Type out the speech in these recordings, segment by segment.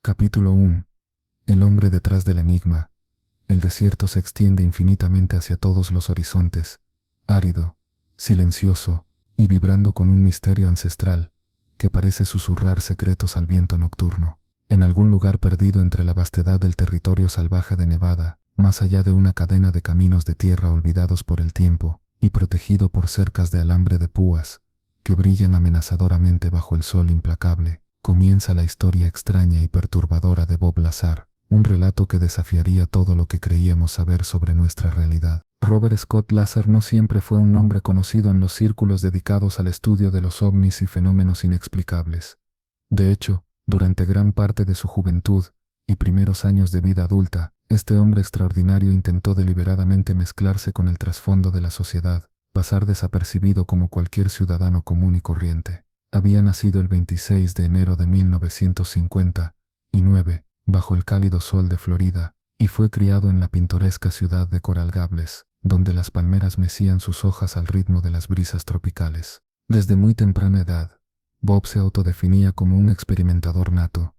Capítulo 1. El hombre detrás del enigma. El desierto se extiende infinitamente hacia todos los horizontes, árido, silencioso y vibrando con un misterio ancestral que parece susurrar secretos al viento nocturno. En algún lugar perdido entre la vastedad del territorio salvaje de Nevada, más allá de una cadena de caminos de tierra olvidados por el tiempo y protegido por cercas de alambre de púas que brillan amenazadoramente bajo el sol implacable, comienza la historia extraña y perturbadora de Bob Lazar, un relato que desafiaría todo lo que creíamos saber sobre nuestra realidad. Robert Scott Lazar no siempre fue un nombre conocido en los círculos dedicados al estudio de los ovnis y fenómenos inexplicables. De hecho, durante gran parte de su juventud y primeros años de vida adulta, este hombre extraordinario intentó deliberadamente mezclarse con el trasfondo de la sociedad, pasar desapercibido como cualquier ciudadano común y corriente. Había nacido el 26 de enero de 1959, bajo el cálido sol de Florida, y fue criado en la pintoresca ciudad de Coral Gables, donde las palmeras mecían sus hojas al ritmo de las brisas tropicales. Desde muy temprana edad, Bob se autodefinía como un experimentador nato,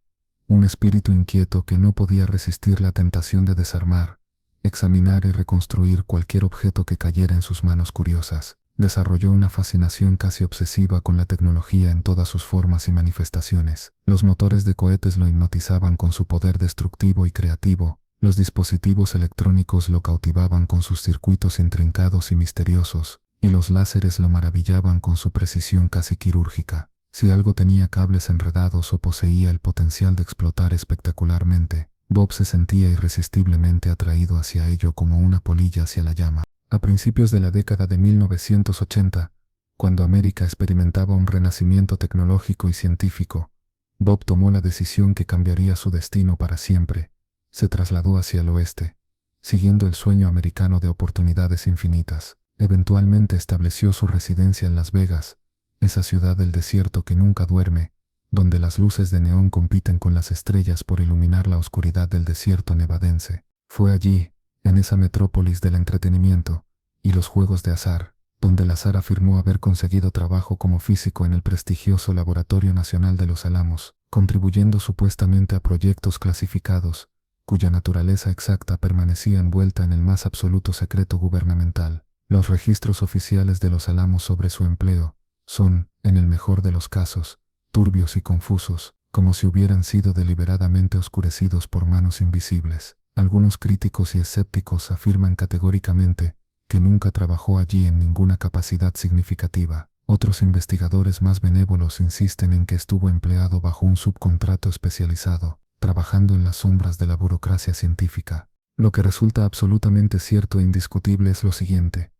un espíritu inquieto que no podía resistir la tentación de desarmar, examinar y reconstruir cualquier objeto que cayera en sus manos curiosas. Desarrolló una fascinación casi obsesiva con la tecnología en todas sus formas y manifestaciones. Los motores de cohetes lo hipnotizaban con su poder destructivo y creativo, los dispositivos electrónicos lo cautivaban con sus circuitos intrincados y misteriosos, y los láseres lo maravillaban con su precisión casi quirúrgica. Si algo tenía cables enredados o poseía el potencial de explotar espectacularmente, Bob se sentía irresistiblemente atraído hacia ello como una polilla hacia la llama. A principios de la década de 1980, cuando América experimentaba un renacimiento tecnológico y científico, Bob tomó la decisión que cambiaría su destino para siempre. Se trasladó hacia el oeste, siguiendo el sueño americano de oportunidades infinitas. Eventualmente estableció su residencia en Las Vegas, esa ciudad del desierto que nunca duerme, donde las luces de neón compiten con las estrellas por iluminar la oscuridad del desierto nevadense. Fue allí, en esa metrópolis del entretenimiento y los juegos de azar, donde Lazar afirmó haber conseguido trabajo como físico en el prestigioso Laboratorio Nacional de los Álamos, contribuyendo supuestamente a proyectos clasificados, cuya naturaleza exacta permanecía envuelta en el más absoluto secreto gubernamental. Los registros oficiales de los Álamos sobre su empleo son, en el mejor de los casos, turbios y confusos, como si hubieran sido deliberadamente oscurecidos por manos invisibles. Algunos críticos y escépticos afirman categóricamente que nunca trabajó allí en ninguna capacidad significativa. Otros investigadores más benévolos insisten en que estuvo empleado bajo un subcontrato especializado, trabajando en las sombras de la burocracia científica. Lo que resulta absolutamente cierto e indiscutible es lo siguiente.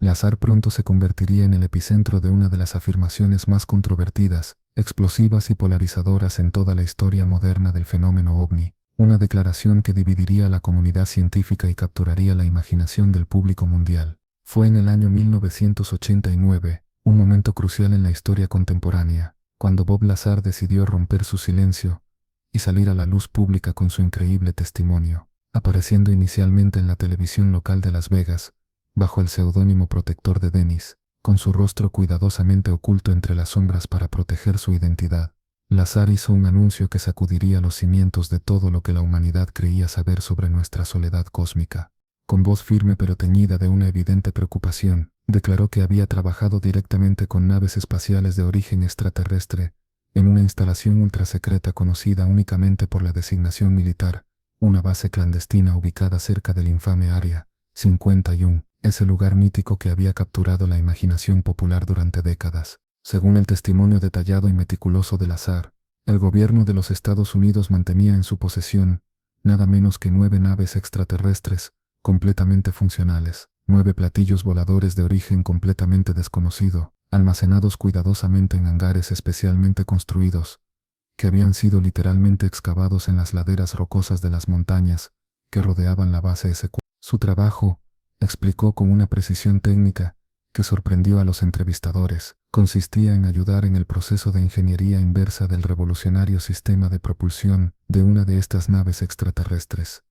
Lazar pronto se convertiría en el epicentro de una de las afirmaciones más controvertidas, explosivas y polarizadoras en toda la historia moderna del fenómeno ovni. Una declaración que dividiría a la comunidad científica y capturaría la imaginación del público mundial. Fue en el año 1989, un momento crucial en la historia contemporánea, cuando Bob Lazar decidió romper su silencio y salir a la luz pública con su increíble testimonio, apareciendo inicialmente en la televisión local de Las Vegas, bajo el seudónimo protector de Dennis, con su rostro cuidadosamente oculto entre las sombras para proteger su identidad. Lazar hizo un anuncio que sacudiría los cimientos de todo lo que la humanidad creía saber sobre nuestra soledad cósmica. Con voz firme pero teñida de una evidente preocupación, declaró que había trabajado directamente con naves espaciales de origen extraterrestre, en una instalación ultrasecreta conocida únicamente por la designación militar, una base clandestina ubicada cerca del infame Área 51, ese lugar mítico que había capturado la imaginación popular durante décadas. Según el testimonio detallado y meticuloso de Lazar, el gobierno de los Estados Unidos mantenía en su posesión nada menos que 9 naves extraterrestres, completamente funcionales, 9 platillos voladores de origen completamente desconocido, almacenados cuidadosamente en hangares especialmente construidos, que habían sido literalmente excavados en las laderas rocosas de las montañas que rodeaban la base SQ. Su trabajo, explicó con una precisión técnica que sorprendió a los entrevistadores, consistía en ayudar en el proceso de ingeniería inversa del revolucionario sistema de propulsión de una de estas naves extraterrestres.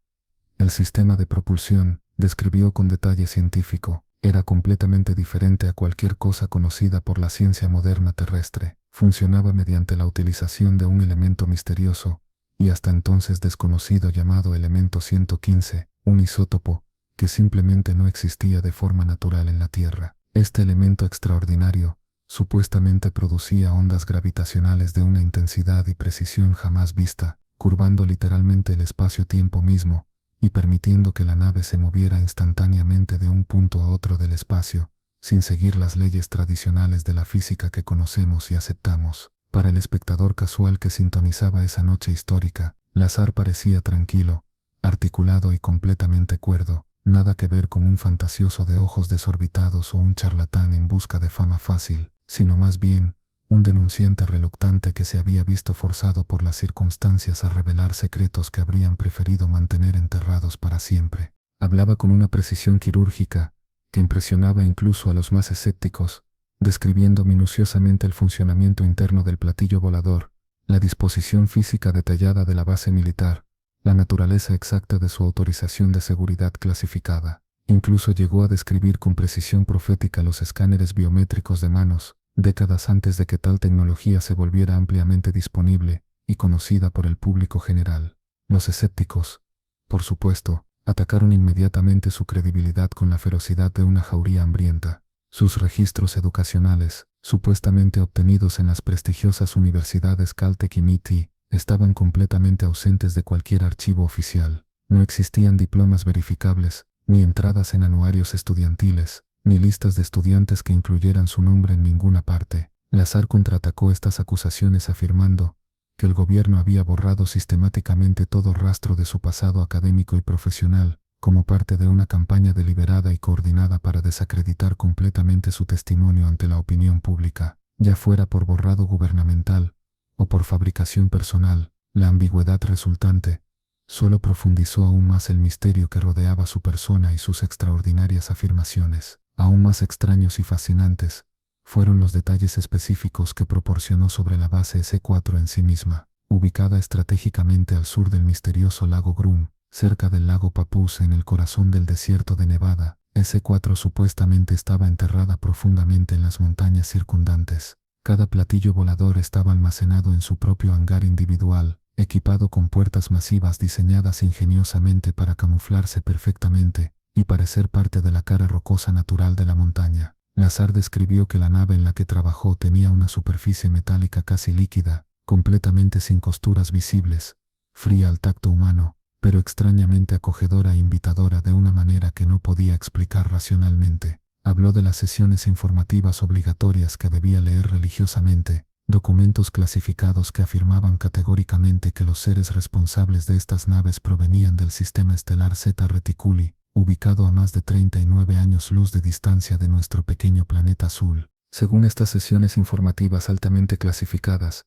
El sistema de propulsión, describió con detalle científico, era completamente diferente a cualquier cosa conocida por la ciencia moderna terrestre. Funcionaba mediante la utilización de un elemento misterioso y hasta entonces desconocido llamado elemento 115, un isótopo que simplemente no existía de forma natural en la Tierra. Este elemento extraordinario supuestamente producía ondas gravitacionales de una intensidad y precisión jamás vista, curvando literalmente el espacio-tiempo mismo y permitiendo que la nave se moviera instantáneamente de un punto a otro del espacio, sin seguir las leyes tradicionales de la física que conocemos y aceptamos. Para el espectador casual que sintonizaba esa noche histórica, Lazar parecía tranquilo, articulado y completamente cuerdo, nada que ver con un fantasioso de ojos desorbitados o un charlatán en busca de fama fácil, sino más bien un denunciante reluctante que se había visto forzado por las circunstancias a revelar secretos que habrían preferido mantener enterrados para siempre. Hablaba con una precisión quirúrgica que impresionaba incluso a los más escépticos, describiendo minuciosamente el funcionamiento interno del platillo volador, la disposición física detallada de la base militar, la naturaleza exacta de su autorización de seguridad clasificada. Incluso llegó a describir con precisión profética los escáneres biométricos de manos, décadas antes de que tal tecnología se volviera ampliamente disponible y conocida por el público general. Los escépticos, por supuesto, atacaron inmediatamente su credibilidad con la ferocidad de una jauría hambrienta. Sus registros educacionales, supuestamente obtenidos en las prestigiosas universidades Caltech y MIT, estaban completamente ausentes de cualquier archivo oficial. No existían diplomas verificables, ni entradas en anuarios estudiantiles, ni listas de estudiantes que incluyeran su nombre en ninguna parte. Lazar contraatacó estas acusaciones afirmando que el gobierno había borrado sistemáticamente todo rastro de su pasado académico y profesional, como parte de una campaña deliberada y coordinada para desacreditar completamente su testimonio ante la opinión pública, ya fuera por borrado gubernamental o por fabricación personal. La ambigüedad resultante solo profundizó aún más el misterio que rodeaba su persona y sus extraordinarias afirmaciones. Aún más extraños y fascinantes fueron los detalles específicos que proporcionó sobre la base S4 en sí misma, ubicada estratégicamente al sur del misterioso lago Groom, cerca del lago Papoose en el corazón del desierto de Nevada. S4 supuestamente estaba enterrada profundamente en las montañas circundantes. Cada platillo volador estaba almacenado en su propio hangar individual, equipado con puertas masivas diseñadas ingeniosamente para camuflarse perfectamente y parecer parte de la cara rocosa natural de la montaña. Lazar describió que la nave en la que trabajó tenía una superficie metálica casi líquida, completamente sin costuras visibles, fría al tacto humano, pero extrañamente acogedora e invitadora de una manera que no podía explicar racionalmente. Habló de las sesiones informativas obligatorias que debía leer religiosamente, documentos clasificados que afirmaban categóricamente que los seres responsables de estas naves provenían del sistema estelar Zeta Reticuli, ubicado a más de 39 años luz de distancia de nuestro pequeño planeta azul. Según estas sesiones informativas altamente clasificadas,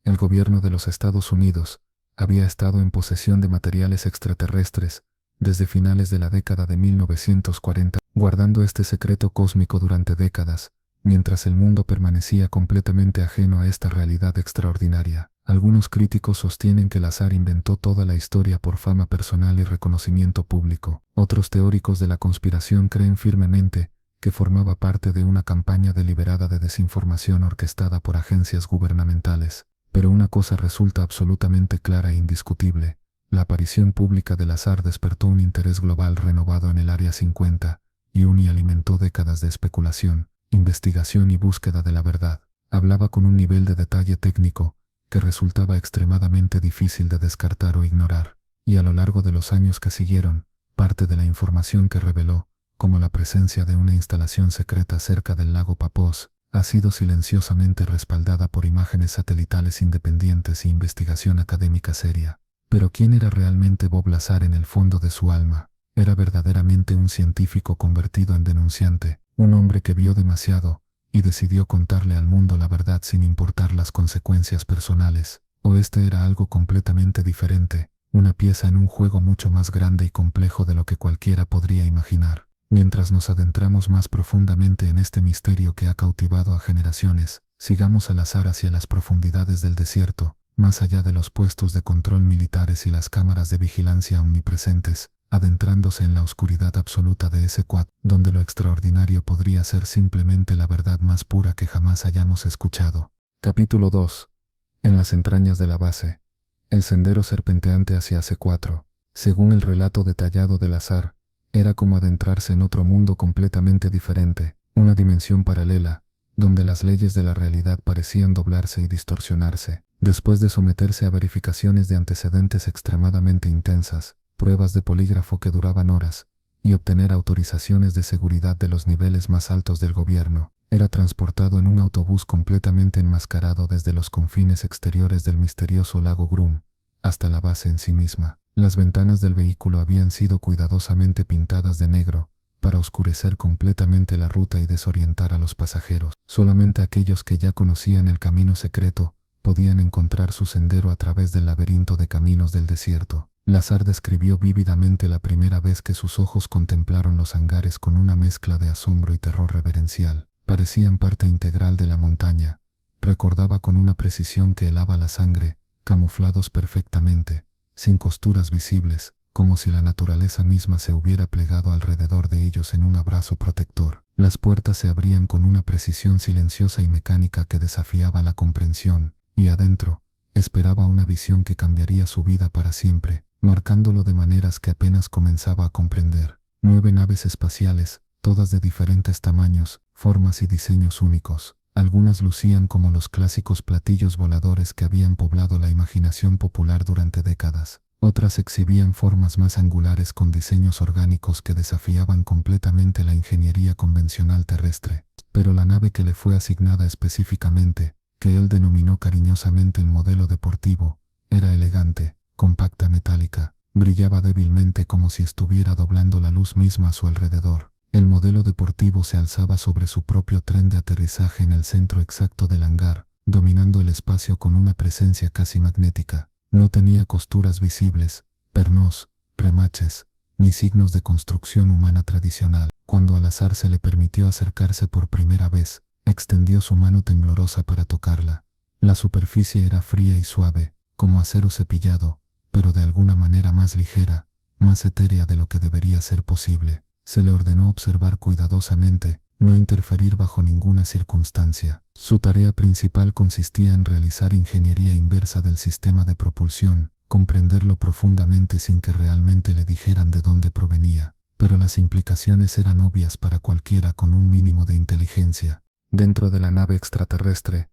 el gobierno de los Estados Unidos había estado en posesión de materiales extraterrestres desde finales de la década de 1940, guardando este secreto cósmico durante décadas, mientras el mundo permanecía completamente ajeno a esta realidad extraordinaria. Algunos críticos sostienen que Lazar inventó toda la historia por fama personal y reconocimiento público. Otros teóricos de la conspiración creen firmemente que formaba parte de una campaña deliberada de desinformación orquestada por agencias gubernamentales. Pero una cosa resulta absolutamente clara e indiscutible: la aparición pública de Lazar despertó un interés global renovado en el Área 50 y alimentó décadas de especulación, investigación y búsqueda de la verdad. Hablaba con un nivel de detalle técnico que resultaba extremadamente difícil de descartar o ignorar, y a lo largo de los años que siguieron, parte de la información que reveló, como la presencia de una instalación secreta cerca del lago Papoose, ha sido silenciosamente respaldada por imágenes satelitales independientes e investigación académica seria. Pero ¿quién era realmente Bob Lazar en el fondo de su alma? Era verdaderamente un científico convertido en denunciante, un hombre que vio demasiado y decidió contarle al mundo la verdad sin importar las consecuencias personales. O este era algo completamente diferente, una pieza en un juego mucho más grande y complejo de lo que cualquiera podría imaginar. Mientras nos adentramos más profundamente en este misterio que ha cautivado a generaciones, sigamos a Lazar hacia las profundidades del desierto, más allá de los puestos de control militares y las cámaras de vigilancia omnipresentes, adentrándose en la oscuridad absoluta de ese quad, donde lo extraordinario podría ser simplemente la verdad más pura que jamás hayamos escuchado. Capítulo 2. En las entrañas de la base. El sendero serpenteante hacia C4, según el relato detallado de Lazar, era como adentrarse en otro mundo completamente diferente, una dimensión paralela, donde las leyes de la realidad parecían doblarse y distorsionarse. Después de someterse a verificaciones de antecedentes extremadamente intensas, pruebas de polígrafo que duraban horas, y obtener autorizaciones de seguridad de los niveles más altos del gobierno, era transportado en un autobús completamente enmascarado desde los confines exteriores del misterioso lago Grum hasta la base en sí misma. Las ventanas del vehículo habían sido cuidadosamente pintadas de negro para oscurecer completamente la ruta y desorientar a los pasajeros. Solamente aquellos que ya conocían el camino secreto podían encontrar su sendero a través del laberinto de caminos del desierto. Lazar describió vívidamente la primera vez que sus ojos contemplaron los hangares con una mezcla de asombro y terror reverencial. Parecían parte integral de la montaña. Recordaba con una precisión que helaba la sangre, camuflados perfectamente, sin costuras visibles, como si la naturaleza misma se hubiera plegado alrededor de ellos en un abrazo protector. Las puertas se abrían con una precisión silenciosa y mecánica que desafiaba la comprensión, y adentro, esperaba una visión que cambiaría su vida para siempre, marcándolo de maneras que apenas comenzaba a comprender. 9 naves espaciales, todas de diferentes tamaños, formas y diseños únicos. Algunas lucían como los clásicos platillos voladores que habían poblado la imaginación popular durante décadas. Otras exhibían formas más angulares con diseños orgánicos que desafiaban completamente la ingeniería convencional terrestre. Pero la nave que le fue asignada específicamente, que él denominó cariñosamente el modelo deportivo, era elegante, compacta, metálica, brillaba débilmente como si estuviera doblando la luz misma a su alrededor. El modelo deportivo se alzaba sobre su propio tren de aterrizaje en el centro exacto del hangar, dominando el espacio con una presencia casi magnética. No tenía costuras visibles, pernos, remaches, ni signos de construcción humana tradicional. Cuando al azar se le permitió acercarse por primera vez, extendió su mano temblorosa para tocarla. La superficie era fría y suave, como acero cepillado, pero de alguna manera más ligera, más etérea de lo que debería ser posible. Se le ordenó observar cuidadosamente, no interferir bajo ninguna circunstancia. Su tarea principal consistía en realizar ingeniería inversa del sistema de propulsión, comprenderlo profundamente sin que realmente le dijeran de dónde provenía, pero las implicaciones eran obvias para cualquiera con un mínimo de inteligencia. Dentro de la nave extraterrestre,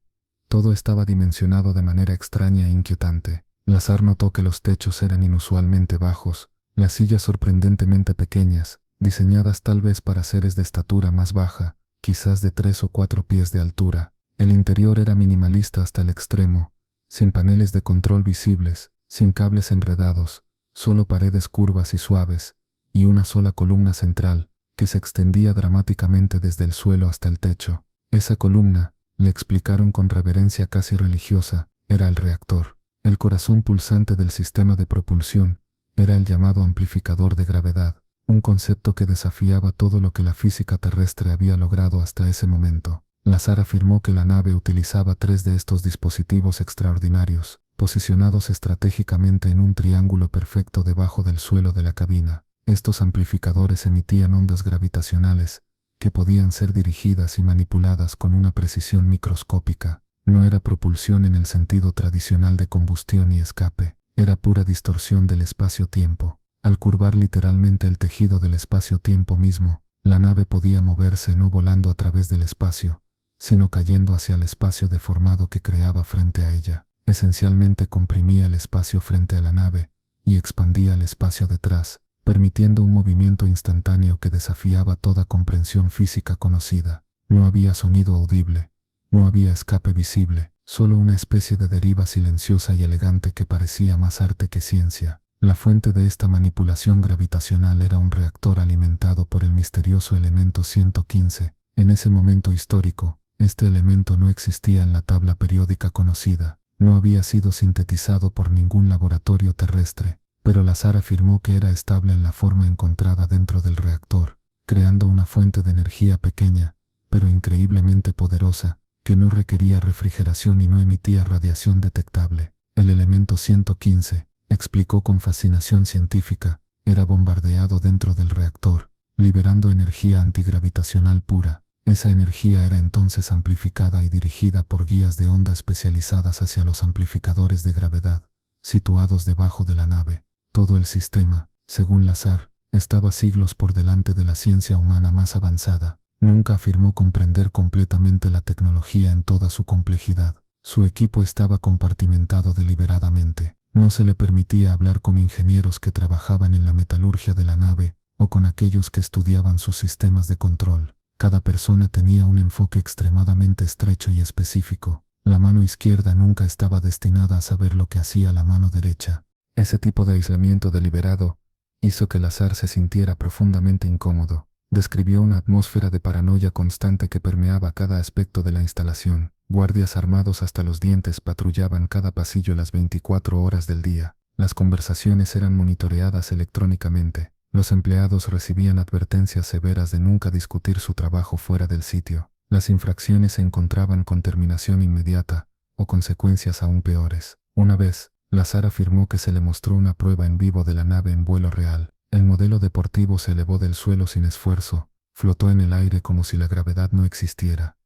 todo estaba dimensionado de manera extraña e inquietante. Lazar notó que los techos eran inusualmente bajos, las sillas sorprendentemente pequeñas, diseñadas tal vez para seres de estatura más baja, quizás de 3 o 4 pies de altura. El interior era minimalista hasta el extremo, sin paneles de control visibles, sin cables enredados, solo paredes curvas y suaves, y una sola columna central, que se extendía dramáticamente desde el suelo hasta el techo. Esa columna, le explicaron con reverencia casi religiosa, era el reactor. El corazón pulsante del sistema de propulsión era el llamado amplificador de gravedad, un concepto que desafiaba todo lo que la física terrestre había logrado hasta ese momento. Lazar afirmó que la nave utilizaba 3 de estos dispositivos extraordinarios, posicionados estratégicamente en un triángulo perfecto debajo del suelo de la cabina. Estos amplificadores emitían ondas gravitacionales, que podían ser dirigidas y manipuladas con una precisión microscópica. No era propulsión en el sentido tradicional de combustión y escape, era pura distorsión del espacio-tiempo. Al curvar literalmente el tejido del espacio-tiempo mismo, la nave podía moverse no volando a través del espacio, sino cayendo hacia el espacio deformado que creaba frente a ella. Esencialmente comprimía el espacio frente a la nave y expandía el espacio detrás, permitiendo un movimiento instantáneo que desafiaba toda comprensión física conocida. No había sonido audible, no había escape visible, solo una especie de deriva silenciosa y elegante que parecía más arte que ciencia. La fuente de esta manipulación gravitacional era un reactor alimentado por el misterioso elemento 115. En ese momento histórico, este elemento no existía en la tabla periódica conocida, no había sido sintetizado por ningún laboratorio terrestre, pero Lazar afirmó que era estable en la forma encontrada dentro del reactor, creando una fuente de energía pequeña, pero increíblemente poderosa, que no requería refrigeración y no emitía radiación detectable. El elemento 115, explicó con fascinación científica, era bombardeado dentro del reactor, liberando energía antigravitacional pura. Esa energía era entonces amplificada y dirigida por guías de onda especializadas hacia los amplificadores de gravedad, situados debajo de la nave. Todo el sistema, según Lazar, estaba siglos por delante de la ciencia humana más avanzada. Nunca afirmó comprender completamente la tecnología en toda su complejidad. Su equipo estaba compartimentado deliberadamente. No se le permitía hablar con ingenieros que trabajaban en la metalurgia de la nave o con aquellos que estudiaban sus sistemas de control. Cada persona tenía un enfoque extremadamente estrecho y específico. La mano izquierda nunca estaba destinada a saber lo que hacía la mano derecha. Ese tipo de aislamiento deliberado hizo que Lazar se sintiera profundamente incómodo. Describió una atmósfera de paranoia constante que permeaba cada aspecto de la instalación. Guardias armados hasta los dientes patrullaban cada pasillo las 24 horas del día. Las conversaciones eran monitoreadas electrónicamente. Los empleados recibían advertencias severas de nunca discutir su trabajo fuera del sitio. Las infracciones se encontraban con terminación inmediata o consecuencias aún peores. Una vez, Lazar afirmó que se le mostró una prueba en vivo de la nave en vuelo real. El modelo deportivo se elevó del suelo sin esfuerzo, flotó en el aire como si la gravedad no existiera.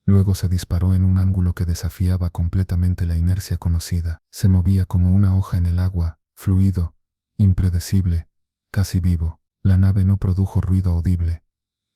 Luego se disparó en un ángulo que desafiaba completamente la inercia conocida. Se movía como una hoja en el agua, fluido, impredecible, casi vivo. La nave no produjo ruido audible,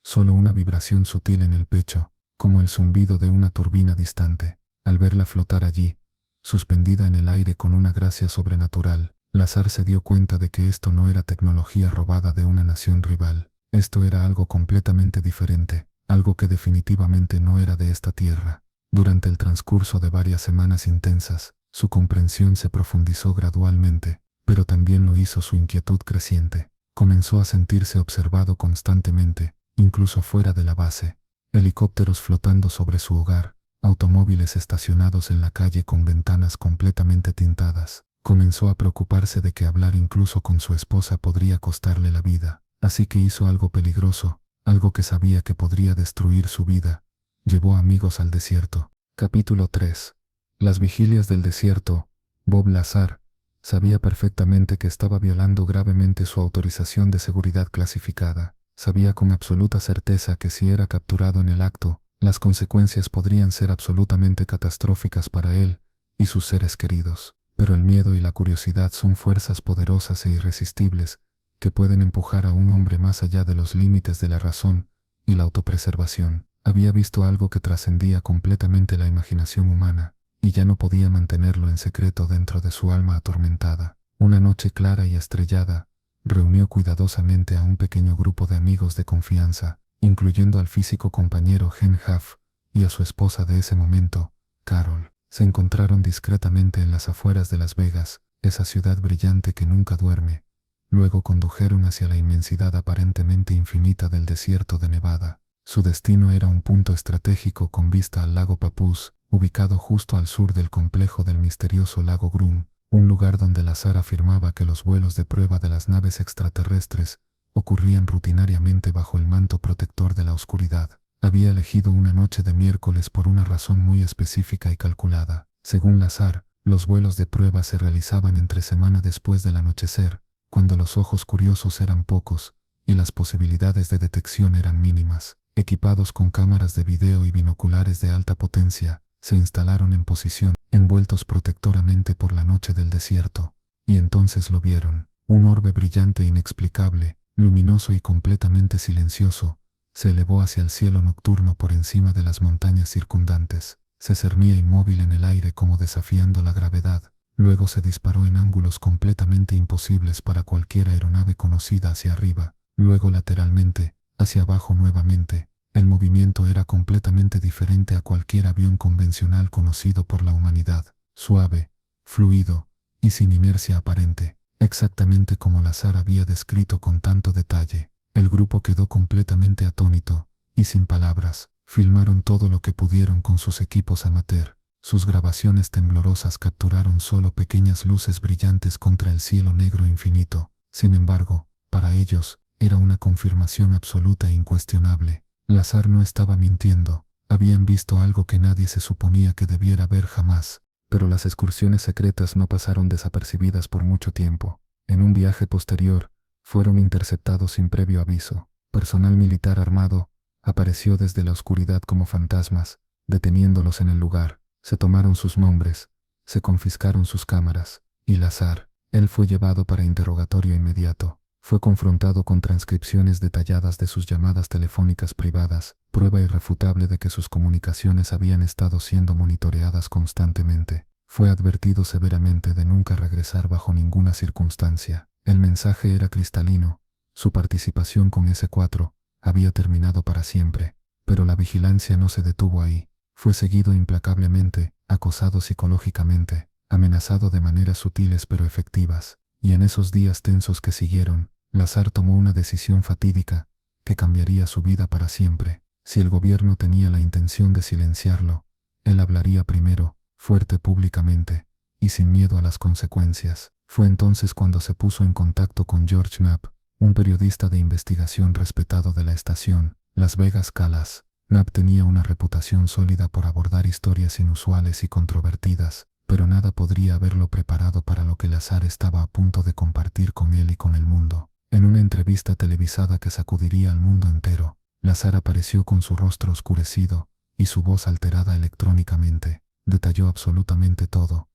solo una vibración sutil en el pecho, como el zumbido de una turbina distante. Al verla flotar allí, suspendida en el aire con una gracia sobrenatural, Lazar se dio cuenta de que esto no era tecnología robada de una nación rival. Esto era algo completamente diferente, algo que definitivamente no era de esta tierra. Durante el transcurso de varias semanas intensas, su comprensión se profundizó gradualmente, pero también lo hizo su inquietud creciente. Comenzó a sentirse observado constantemente, incluso fuera de la base. Helicópteros flotando sobre su hogar, automóviles estacionados en la calle con ventanas completamente tintadas. Comenzó a preocuparse de que hablar incluso con su esposa podría costarle la vida. Así que hizo algo peligroso, algo que sabía que podría destruir su vida. Llevó amigos al desierto. Capítulo 3. Las vigilias del desierto. Bob Lazar sabía perfectamente que estaba violando gravemente su autorización de seguridad clasificada. Sabía con absoluta certeza que si era capturado en el acto, las consecuencias podrían ser absolutamente catastróficas para él y sus seres queridos. Pero el miedo y la curiosidad son fuerzas poderosas e irresistibles que pueden empujar a un hombre más allá de los límites de la razón y la autopreservación. Había visto algo que trascendía completamente la imaginación humana, y ya no podía mantenerlo en secreto dentro de su alma atormentada. Una noche clara y estrellada, reunió cuidadosamente a un pequeño grupo de amigos de confianza, incluyendo al físico compañero Gen Huff y a su esposa de ese momento, Carol. Se encontraron discretamente en las afueras de Las Vegas, esa ciudad brillante que nunca duerme. Luego condujeron hacia la inmensidad aparentemente infinita del desierto de Nevada. Su destino era un punto estratégico con vista al lago Papoose, ubicado justo al sur del complejo del misterioso lago Groom, un lugar donde Lazar afirmaba que los vuelos de prueba de las naves extraterrestres ocurrían rutinariamente bajo el manto protector de la oscuridad. Había elegido una noche de miércoles por una razón muy específica y calculada. Según Lazar, los vuelos de prueba se realizaban entre semana después del anochecer, cuando los ojos curiosos eran pocos y las posibilidades de detección eran mínimas. Equipados con cámaras de video y binoculares de alta potencia, se instalaron en posición, envueltos protectoramente por la noche del desierto. Y entonces lo vieron. Un orbe brillante e inexplicable, luminoso y completamente silencioso, se elevó hacia el cielo nocturno por encima de las montañas circundantes. Se cernía inmóvil en el aire como desafiando la gravedad. Luego se disparó en ángulos completamente imposibles para cualquier aeronave conocida hacia arriba. Luego lateralmente, hacia abajo nuevamente. El movimiento era completamente diferente a cualquier avión convencional conocido por la humanidad. Suave, fluido y sin inercia aparente. Exactamente como Lazar había descrito con tanto detalle. El grupo quedó completamente atónito, y sin palabras, filmaron todo lo que pudieron con sus equipos amateur. Sus grabaciones temblorosas capturaron solo pequeñas luces brillantes contra el cielo negro infinito. Sin embargo, para ellos, era una confirmación absoluta e incuestionable. Lazar no estaba mintiendo. Habían visto algo que nadie se suponía que debiera ver jamás. Pero las excursiones secretas no pasaron desapercibidas por mucho tiempo. En un viaje posterior, fueron interceptados sin previo aviso. Personal militar armado apareció desde la oscuridad como fantasmas, deteniéndolos en el lugar. Se tomaron sus nombres, se confiscaron sus cámaras, Y Lazar, él fue llevado para interrogatorio inmediato. Fue confrontado con transcripciones detalladas de sus llamadas telefónicas privadas, prueba irrefutable de que sus comunicaciones habían estado siendo monitoreadas constantemente. Fue advertido severamente de nunca regresar bajo ninguna circunstancia. El mensaje era cristalino. Su participación con S4 había terminado para siempre. Pero la vigilancia no se detuvo ahí. Fue seguido implacablemente, acosado psicológicamente, amenazado de maneras sutiles pero efectivas. Y en esos días tensos que siguieron, Lazar tomó una decisión fatídica que cambiaría su vida para siempre. Si el gobierno tenía la intención de silenciarlo, él hablaría primero, fuerte públicamente, y sin miedo a las consecuencias. Fue entonces cuando se puso en contacto con George Knapp, un periodista de investigación respetado de la estación, Las Vegas Calas. Knapp tenía una reputación sólida por abordar historias inusuales y controvertidas, pero nada podría haberlo preparado para lo que Lazar estaba a punto de compartir con él y con el mundo. En una entrevista televisada que sacudiría al mundo entero, Lazar apareció con su rostro oscurecido y su voz alterada electrónicamente. Detalló absolutamente todo.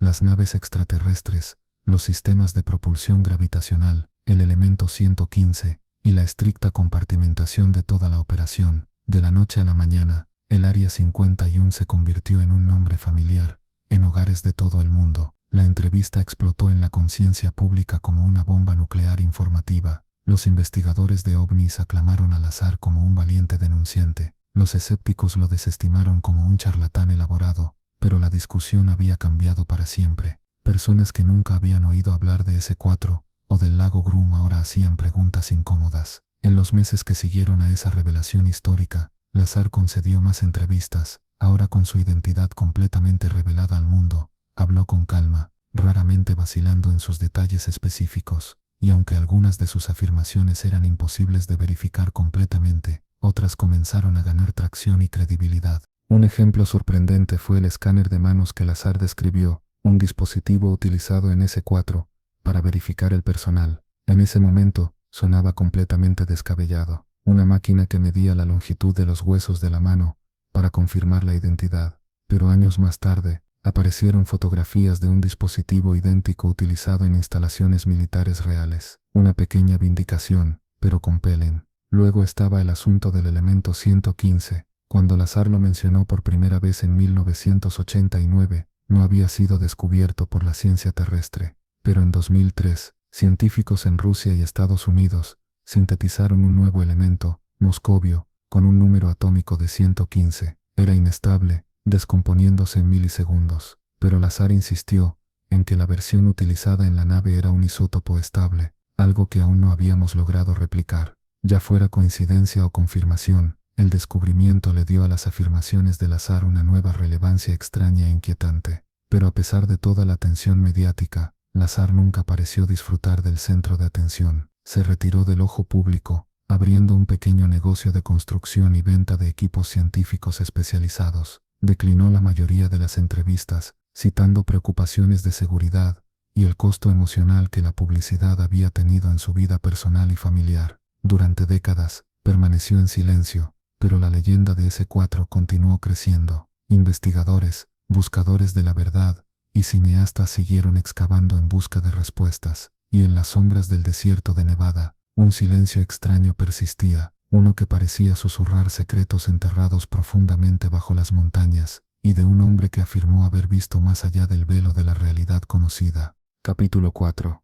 Las naves extraterrestres, los sistemas de propulsión gravitacional, el elemento 115 y la estricta compartimentación de toda la operación. De la noche a la mañana, el Área 51 se convirtió en un nombre familiar en hogares de todo el mundo. La entrevista explotó en la conciencia pública como una bomba nuclear informativa. Los investigadores de ovnis aclamaron a Lazar como un valiente denunciante. Los escépticos lo desestimaron como un charlatán elaborado, pero la discusión había cambiado para siempre. Personas que nunca habían oído hablar de S4 o del lago Groom ahora hacían preguntas incómodas. En los meses que siguieron a esa revelación histórica, Lazar concedió más entrevistas. Ahora con su identidad completamente revelada al mundo, habló con calma, raramente vacilando en sus detalles específicos, y aunque algunas de sus afirmaciones eran imposibles de verificar completamente, otras comenzaron a ganar tracción y credibilidad. Un ejemplo sorprendente fue el escáner de manos que Lazar describió, un dispositivo utilizado en S4 para verificar el personal. En ese momento, sonaba completamente descabellado. Una máquina que medía la longitud de los huesos de la mano para confirmar la identidad. Pero años más tarde, aparecieron fotografías de un dispositivo idéntico utilizado en instalaciones militares reales. Una pequeña vindicación, pero compelen. Luego estaba el asunto del elemento 115. Cuando Lazar lo mencionó por primera vez en 1989, no había sido descubierto por la ciencia terrestre. Pero en 2003, científicos en Rusia y Estados Unidos sintetizaron un nuevo elemento, moscovio, con un número atómico de 115. Era inestable, descomponiéndose en milisegundos. Pero Lazar insistió en que la versión utilizada en la nave era un isótopo estable, algo que aún no habíamos logrado replicar. Ya fuera coincidencia o confirmación, el descubrimiento le dio a las afirmaciones de Lazar una nueva relevancia extraña e inquietante. Pero a pesar de toda la atención mediática, Lazar nunca pareció disfrutar del centro de atención. Se retiró del ojo público, abriendo un pequeño negocio de construcción y venta de equipos científicos especializados. Declinó la mayoría de las entrevistas, citando preocupaciones de seguridad y el costo emocional que la publicidad había tenido en su vida personal y familiar. Durante décadas, permaneció en silencio, pero la leyenda de S4 continuó creciendo. Investigadores, buscadores de la verdad y cineastas siguieron excavando en busca de respuestas, y en las sombras del desierto de Nevada, un silencio extraño persistía, uno que parecía susurrar secretos enterrados profundamente bajo las montañas, y de un hombre que afirmó haber visto más allá del velo de la realidad conocida. Capítulo 4.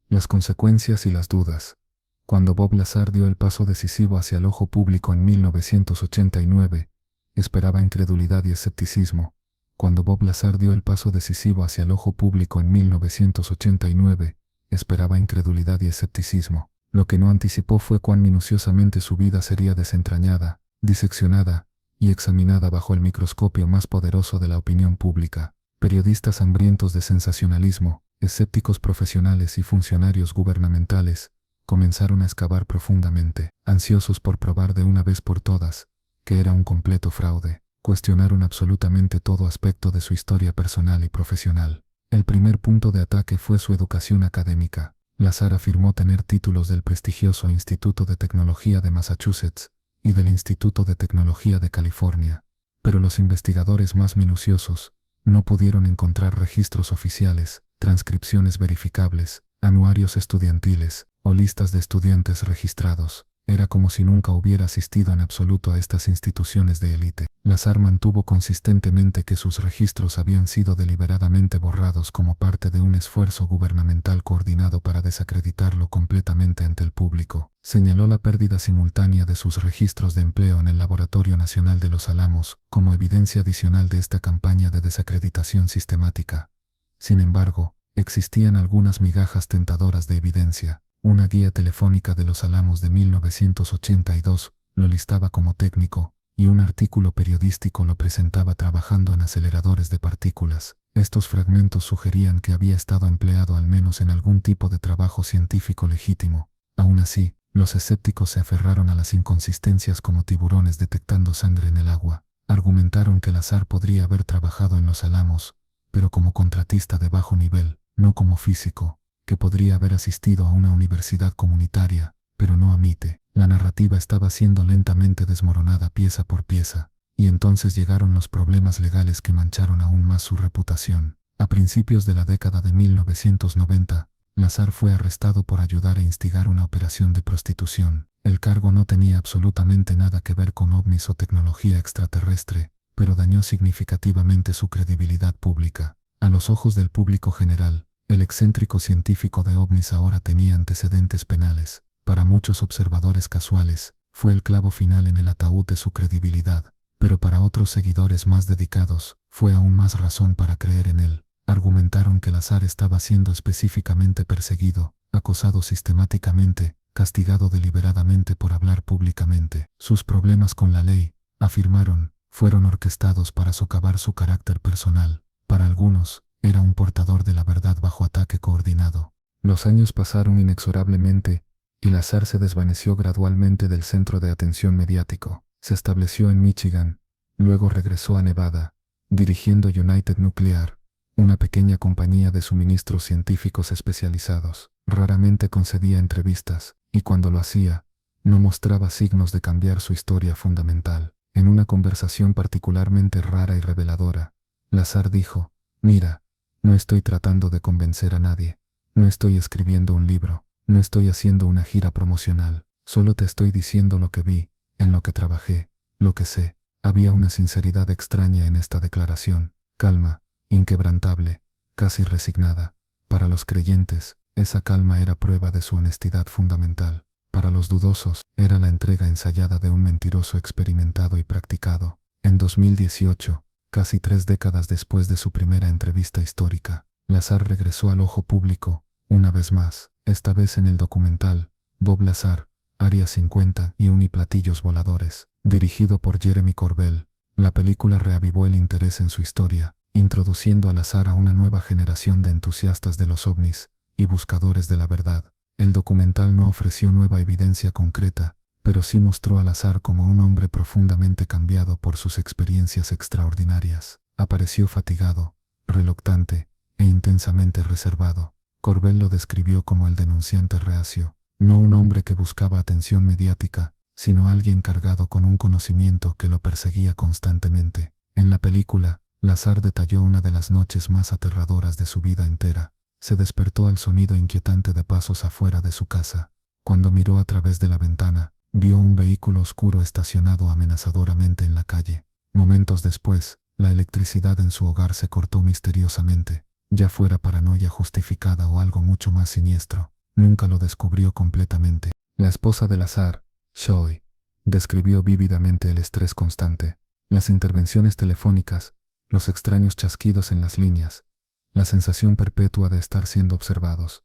Las consecuencias y las dudas. Cuando Bob Lazar dio el paso decisivo hacia el ojo público en 1989, esperaba incredulidad y escepticismo. Cuando Bob Lazar dio el paso decisivo hacia el ojo público en 1989, esperaba incredulidad y escepticismo. Lo que no anticipó fue cuán minuciosamente su vida sería desentrañada, diseccionada y examinada bajo el microscopio más poderoso de la opinión pública. Periodistas hambrientos de sensacionalismo, escépticos profesionales y funcionarios gubernamentales comenzaron a excavar profundamente, ansiosos por probar de una vez por todas que era un completo fraude. Cuestionaron absolutamente todo aspecto de su historia personal y profesional. El primer punto de ataque fue su educación académica. Lazar afirmó tener títulos del prestigioso Instituto de Tecnología de Massachusetts y del Instituto de Tecnología de California, pero los investigadores más minuciosos no pudieron encontrar registros oficiales transcripciones verificables, anuarios estudiantiles o listas de estudiantes registrados. Era como si nunca hubiera asistido en absoluto a estas instituciones de élite. Lazar mantuvo consistentemente que sus registros habían sido deliberadamente borrados como parte de un esfuerzo gubernamental coordinado para desacreditarlo completamente ante el público. Señaló la pérdida simultánea de sus registros de empleo en el Laboratorio Nacional de los Álamos como evidencia adicional de esta campaña de desacreditación sistemática. Sin embargo, existían algunas migajas tentadoras de evidencia. Una guía telefónica de los Álamos de 1982 lo listaba como técnico, y un artículo periodístico lo presentaba trabajando en aceleradores de partículas. Estos fragmentos sugerían que había estado empleado al menos en algún tipo de trabajo científico legítimo. Aún así, los escépticos se aferraron a las inconsistencias como tiburones detectando sangre en el agua. Argumentaron que Lazar podría haber trabajado en los Álamos, pero como contratista de bajo nivel, no como físico, que podría haber asistido a una universidad comunitaria, pero no a MITE. La narrativa estaba siendo lentamente desmoronada pieza por pieza, y entonces llegaron los problemas legales que mancharon aún más su reputación. A principios de la década de 1990, Lazar fue arrestado por ayudar a instigar una operación de prostitución. El cargo no tenía absolutamente nada que ver con ovnis o tecnología extraterrestre, pero dañó significativamente su credibilidad pública. A los ojos del público general, el excéntrico científico de ovnis ahora tenía antecedentes penales. Para muchos observadores casuales, fue el clavo final en el ataúd de su credibilidad, pero para otros seguidores más dedicados, fue aún más razón para creer en él. Argumentaron que Lazar estaba siendo específicamente perseguido, acosado sistemáticamente, castigado deliberadamente por hablar públicamente. Sus problemas con la ley, afirmaron, fueron orquestados para socavar su carácter personal. Para algunos, era un portador de la verdad bajo ataque coordinado. Los años pasaron inexorablemente, y Lazar se desvaneció gradualmente del centro de atención mediático. Se estableció en Michigan, luego regresó a Nevada, dirigiendo United Nuclear, una pequeña compañía de suministros científicos especializados. Raramente concedía entrevistas, y cuando lo hacía, no mostraba signos de cambiar su historia fundamental. En una conversación particularmente rara y reveladora, Lazar dijo: «Mira, no estoy tratando de convencer a nadie, no estoy escribiendo un libro, no estoy haciendo una gira promocional, solo te estoy diciendo lo que vi, en lo que trabajé, lo que sé». Había una sinceridad extraña en esta declaración, calma, inquebrantable, casi resignada. Para los creyentes, esa calma era prueba de su honestidad fundamental. Para los dudosos, era la entrega ensayada de un mentiroso experimentado y practicado. En 2018, casi 3 décadas después de su primera entrevista histórica, Lazar regresó al ojo público, una vez más, esta vez en el documental Bob Lazar, Área 50 y Uniplatillos Voladores, dirigido por Jeremy Corbell. La película reavivó el interés en su historia, introduciendo a Lazar a una nueva generación de entusiastas de los ovnis y buscadores de la verdad. El documental no ofreció nueva evidencia concreta, pero sí mostró a Lazar como un hombre profundamente cambiado por sus experiencias extraordinarias. Apareció fatigado, reluctante e intensamente reservado. Corbell lo describió como el denunciante reacio, no un hombre que buscaba atención mediática, sino alguien cargado con un conocimiento que lo perseguía constantemente. En la película, Lazar detalló una de las noches más aterradoras de su vida entera. Se despertó al sonido inquietante de pasos afuera de su casa. Cuando miró a través de la ventana, vio un vehículo oscuro estacionado amenazadoramente en la calle. Momentos después, la electricidad en su hogar se cortó misteriosamente, ya fuera paranoia justificada o algo mucho más siniestro. Nunca lo descubrió completamente. La esposa de Lazar, Joy, describió vívidamente el estrés constante, las intervenciones telefónicas, los extraños chasquidos en las líneas, la sensación perpetua de estar siendo observados.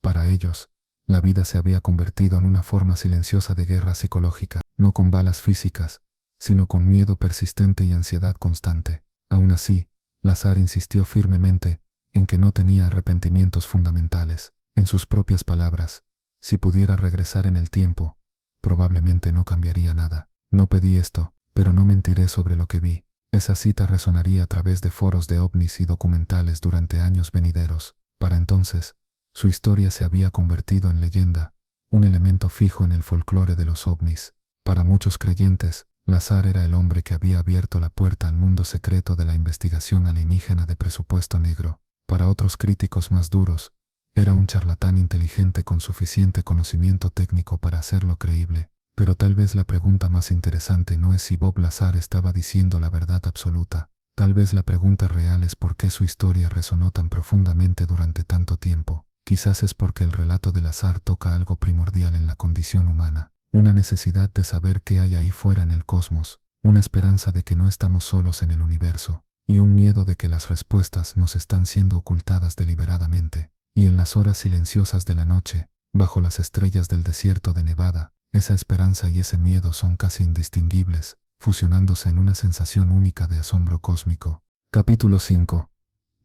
Para ellos, la vida se había convertido en una forma silenciosa de guerra psicológica, no con balas físicas, sino con miedo persistente y ansiedad constante. Aún así, Lazar insistió firmemente en que no tenía arrepentimientos fundamentales. En sus propias palabras, si pudiera regresar en el tiempo, probablemente no cambiaría nada. No pedí esto, pero no mentiré sobre lo que vi. Esa cita resonaría a través de foros de ovnis y documentales durante años venideros. Para entonces, su historia se había convertido en leyenda, un elemento fijo en el folclore de los ovnis. Para muchos creyentes, Lazar era el hombre que había abierto la puerta al mundo secreto de la investigación alienígena de presupuesto negro. Para otros críticos más duros, era un charlatán inteligente con suficiente conocimiento técnico para hacerlo creíble. Pero tal vez la pregunta más interesante no es si Bob Lazar estaba diciendo la verdad absoluta. Tal vez la pregunta real es por qué su historia resonó tan profundamente durante tanto tiempo. Quizás es porque el relato de Lazar toca algo primordial en la condición humana. Una necesidad de saber qué hay ahí fuera en el cosmos, una esperanza de que no estamos solos en el universo, y un miedo de que las respuestas nos están siendo ocultadas deliberadamente. Y en las horas silenciosas de la noche, bajo las estrellas del desierto de Nevada, esa esperanza y ese miedo son casi indistinguibles, fusionándose en una sensación única de asombro cósmico. Capítulo 5.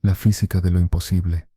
La física de lo imposible.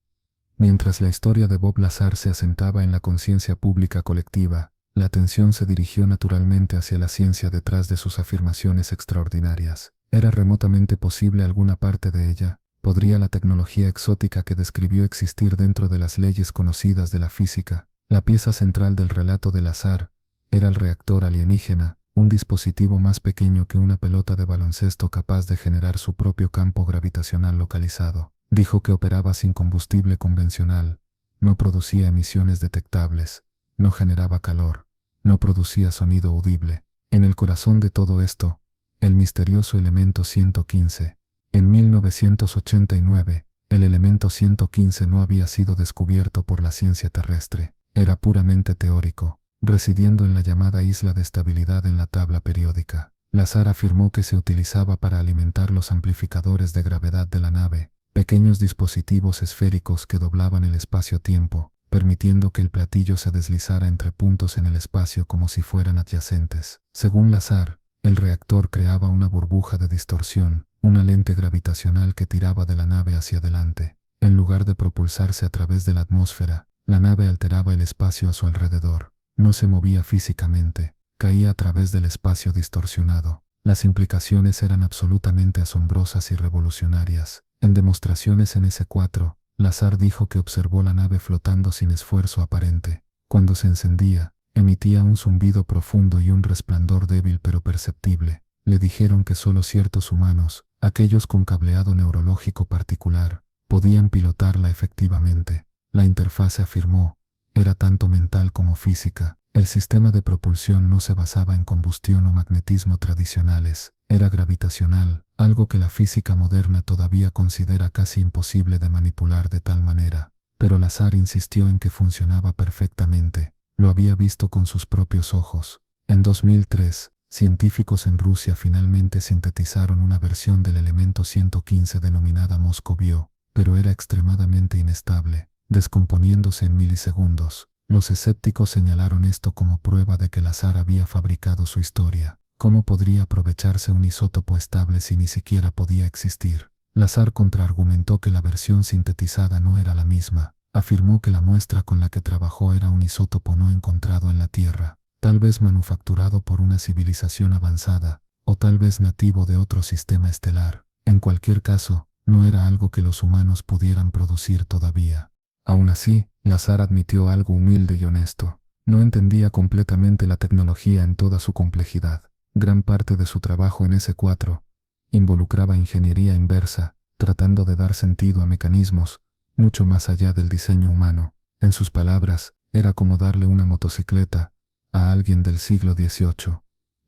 Mientras la historia de Bob Lazar se asentaba en la conciencia pública colectiva, la atención se dirigió naturalmente hacia la ciencia detrás de sus afirmaciones extraordinarias. ¿Era remotamente posible alguna parte de ella? ¿Podría la tecnología exótica que describió existir dentro de las leyes conocidas de la física? La pieza central del relato de Lazar era el reactor alienígena, un dispositivo más pequeño que una pelota de baloncesto capaz de generar su propio campo gravitacional localizado. Dijo que operaba sin combustible convencional, no producía emisiones detectables, no generaba calor, no producía sonido audible. En el corazón de todo esto, el misterioso elemento 115. En 1989, el elemento 115 no había sido descubierto por la ciencia terrestre, era puramente teórico, residiendo en la llamada isla de estabilidad en la tabla periódica. Lazar afirmó que se utilizaba para alimentar los amplificadores de gravedad de la nave, pequeños dispositivos esféricos que doblaban el espacio-tiempo, permitiendo que el platillo se deslizara entre puntos en el espacio como si fueran adyacentes. Según Lazar, el reactor creaba una burbuja de distorsión, una lente gravitacional que tiraba de la nave hacia adelante. En lugar de propulsarse a través de la atmósfera, la nave alteraba el espacio a su alrededor. No se movía físicamente, caía a través del espacio distorsionado. Las implicaciones eran absolutamente asombrosas y revolucionarias. En demostraciones en S4, Lazar dijo que observó la nave flotando sin esfuerzo aparente. Cuando se encendía, emitía un zumbido profundo y un resplandor débil pero perceptible. Le dijeron que solo ciertos humanos, aquellos con cableado neurológico particular, podían pilotarla efectivamente. La interfase, afirmó, era tanto mental como física. El sistema de propulsión no se basaba en combustión o magnetismo tradicionales, era gravitacional, algo que la física moderna todavía considera casi imposible de manipular de tal manera. Pero Lazar insistió en que funcionaba perfectamente. Lo había visto con sus propios ojos. En 2003, científicos en Rusia finalmente sintetizaron una versión del elemento 115 denominada Moscovio, pero era extremadamente inestable, descomponiéndose en milisegundos. Los escépticos señalaron esto como prueba de que Lazar había fabricado su historia. ¿Cómo podría aprovecharse un isótopo estable si ni siquiera podía existir? Lazar contraargumentó que la versión sintetizada no era la misma. Afirmó que la muestra con la que trabajó era un isótopo no encontrado en la Tierra, tal vez manufacturado por una civilización avanzada, o tal vez nativo de otro sistema estelar. En cualquier caso, no era algo que los humanos pudieran producir todavía. Aún así, Lazar admitió algo humilde y honesto. No entendía completamente la tecnología en toda su complejidad. Gran parte de su trabajo en S4 involucraba ingeniería inversa, tratando de dar sentido a mecanismos mucho más allá del diseño humano. En sus palabras, era como darle una motocicleta a alguien del siglo XVIII.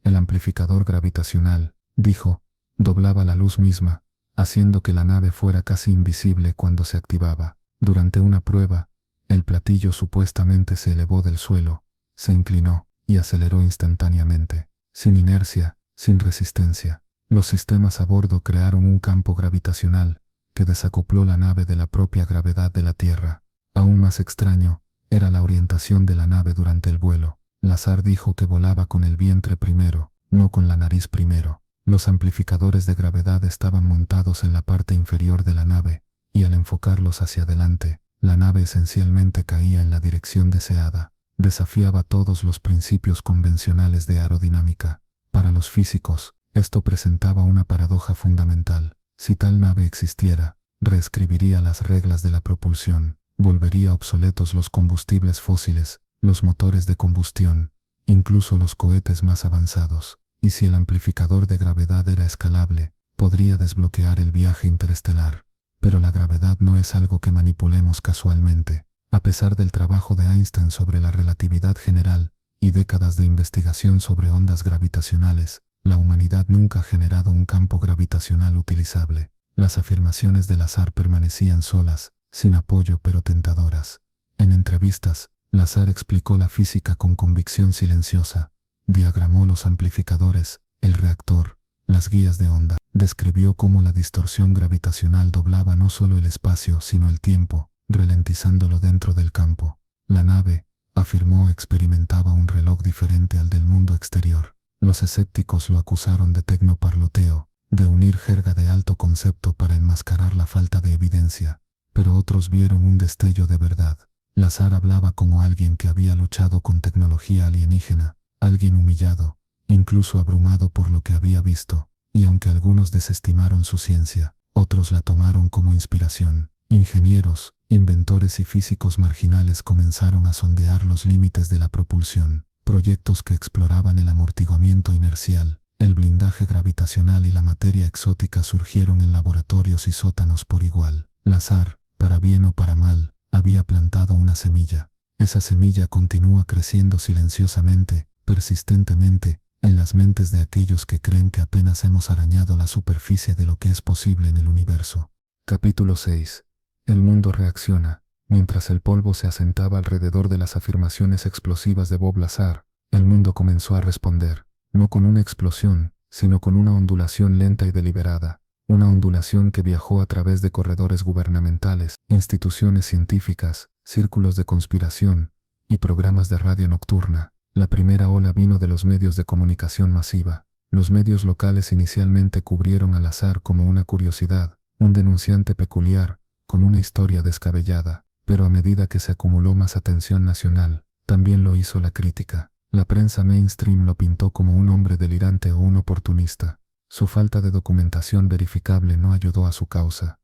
El amplificador gravitacional, dijo, doblaba la luz misma, haciendo que la nave fuera casi invisible cuando se activaba. Durante una prueba, el platillo supuestamente se elevó del suelo, se inclinó y aceleró instantáneamente, sin inercia, sin resistencia. Los sistemas a bordo crearon un campo gravitacional que desacopló la nave de la propia gravedad de la Tierra. Aún más extraño era la orientación de la nave durante el vuelo. Lazar dijo que volaba con el vientre primero, no con la nariz primero. Los amplificadores de gravedad estaban montados en la parte inferior de la nave, y al enfocarlos hacia adelante, la nave esencialmente caía en la dirección deseada. Desafiaba todos los principios convencionales de aerodinámica. Para los físicos, esto presentaba una paradoja fundamental. Si tal nave existiera, reescribiría las reglas de la propulsión, volvería obsoletos los combustibles fósiles, los motores de combustión, incluso los cohetes más avanzados. Y si el amplificador de gravedad era escalable, podría desbloquear el viaje interestelar. Pero la gravedad no es algo que manipulemos casualmente. A pesar del trabajo de Einstein sobre la relatividad general y décadas de investigación sobre ondas gravitacionales, la humanidad nunca ha generado un campo gravitacional utilizable. Las afirmaciones de Lazar permanecían solas, sin apoyo pero tentadoras. En entrevistas, Lazar explicó la física con convicción silenciosa, diagramó los amplificadores, el reactor, las guías de onda, describió cómo la distorsión gravitacional doblaba no solo el espacio sino el tiempo, ralentizándolo dentro del campo. La nave, afirmó, experimentaba un reloj diferente al del mundo exterior. Los escépticos lo acusaron de tecnoparloteo, de unir jerga de alto concepto para enmascarar la falta de evidencia. Pero otros vieron un destello de verdad. Lazar hablaba como alguien que había luchado con tecnología alienígena, alguien humillado, incluso abrumado por lo que había visto, y aunque algunos desestimaron su ciencia, otros la tomaron como inspiración. Ingenieros, inventores y físicos marginales comenzaron a sondear los límites de la propulsión. Proyectos que exploraban el amortiguamiento inercial, el blindaje gravitacional y la materia exótica surgieron en laboratorios y sótanos por igual. Lazar, para bien o para mal, había plantado una semilla. Esa semilla continúa creciendo silenciosamente, persistentemente, en las mentes de aquellos que creen que apenas hemos arañado la superficie de lo que es posible en el universo. Capítulo 6. El mundo reacciona. Mientras el polvo se asentaba alrededor de las afirmaciones explosivas de Bob Lazar, el mundo comenzó a responder, no con una explosión, sino con una ondulación lenta y deliberada, una ondulación que viajó a través de corredores gubernamentales, instituciones científicas, círculos de conspiración y programas de radio nocturna. La primera ola vino de los medios de comunicación masiva. Los medios locales inicialmente cubrieron a Lazar como una curiosidad, un denunciante peculiar, con una historia descabellada. Pero a medida que se acumuló más atención nacional, también lo hizo la crítica. La prensa mainstream lo pintó como un hombre delirante o un oportunista. Su falta de documentación verificable no ayudó a su causa.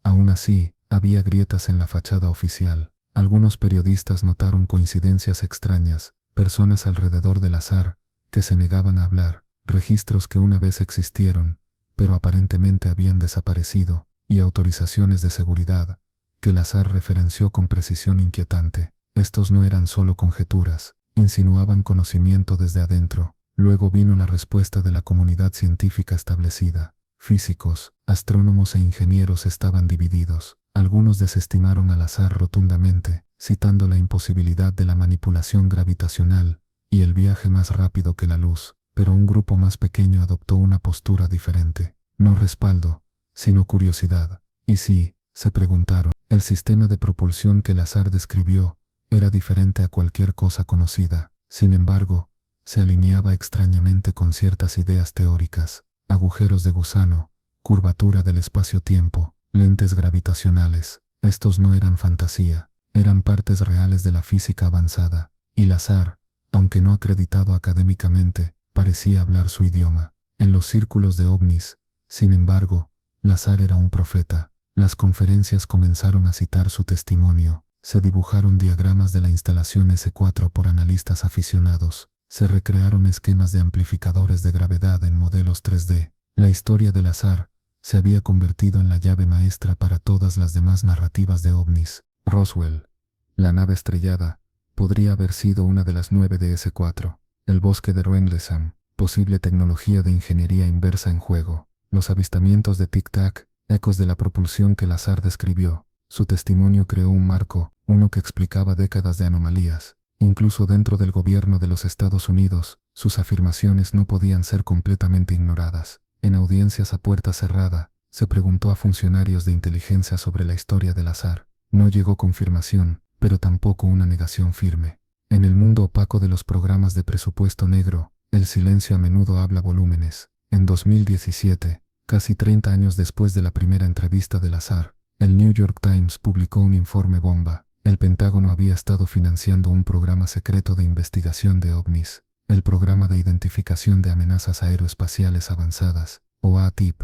Aún así, había grietas en la fachada oficial. Algunos periodistas notaron coincidencias extrañas, personas alrededor del Lazar, que se negaban a hablar, registros que una vez existieron, pero aparentemente habían desaparecido, y autorizaciones de seguridad, que Lazar referenció con precisión inquietante. Estos no eran solo conjeturas, insinuaban conocimiento desde adentro. Luego vino la respuesta de la comunidad científica establecida. Físicos, astrónomos e ingenieros estaban divididos. Algunos desestimaron a Lazar rotundamente, citando la imposibilidad de la manipulación gravitacional y el viaje más rápido que la luz, pero un grupo más pequeño adoptó una postura diferente. No respaldo, sino curiosidad. ¿Y si, se preguntaron, el sistema de propulsión que Lazar describió era diferente a cualquier cosa conocida? Sin embargo, se alineaba extrañamente con ciertas ideas teóricas: agujeros de gusano, curvatura del espacio-tiempo, lentes gravitacionales. Estos no eran fantasía, eran partes reales de la física avanzada, y Lazar, aunque no acreditado académicamente, parecía hablar su idioma. En los círculos de ovnis, sin embargo, Lazar era un profeta. Las conferencias comenzaron a citar su testimonio, se dibujaron diagramas de la instalación S4 por analistas aficionados, se recrearon esquemas de amplificadores de gravedad en modelos 3D. La historia de Lazar se había convertido en la llave maestra para todas las demás narrativas de ovnis. Roswell, la nave estrellada, podría haber sido una de las 9 de S4. El bosque de Rendlesham, posible tecnología de ingeniería inversa en juego. Los avistamientos de Tic Tac, ecos de la propulsión que Lazar describió. Su testimonio creó un marco, uno que explicaba décadas de anomalías. Incluso dentro del gobierno de los Estados Unidos, sus afirmaciones no podían ser completamente ignoradas. En audiencias a puerta cerrada, se preguntó a funcionarios de inteligencia sobre la historia de Lazar. No llegó confirmación, pero tampoco una negación firme. En el mundo opaco de los programas de presupuesto negro, el silencio a menudo habla volúmenes. En 2017, casi 30 años después de la primera entrevista de Lazar, el New York Times publicó un informe bomba. El Pentágono había estado financiando un programa secreto de investigación de ovnis, el Programa de Identificación de Amenazas Aeroespaciales Avanzadas, o ATIP.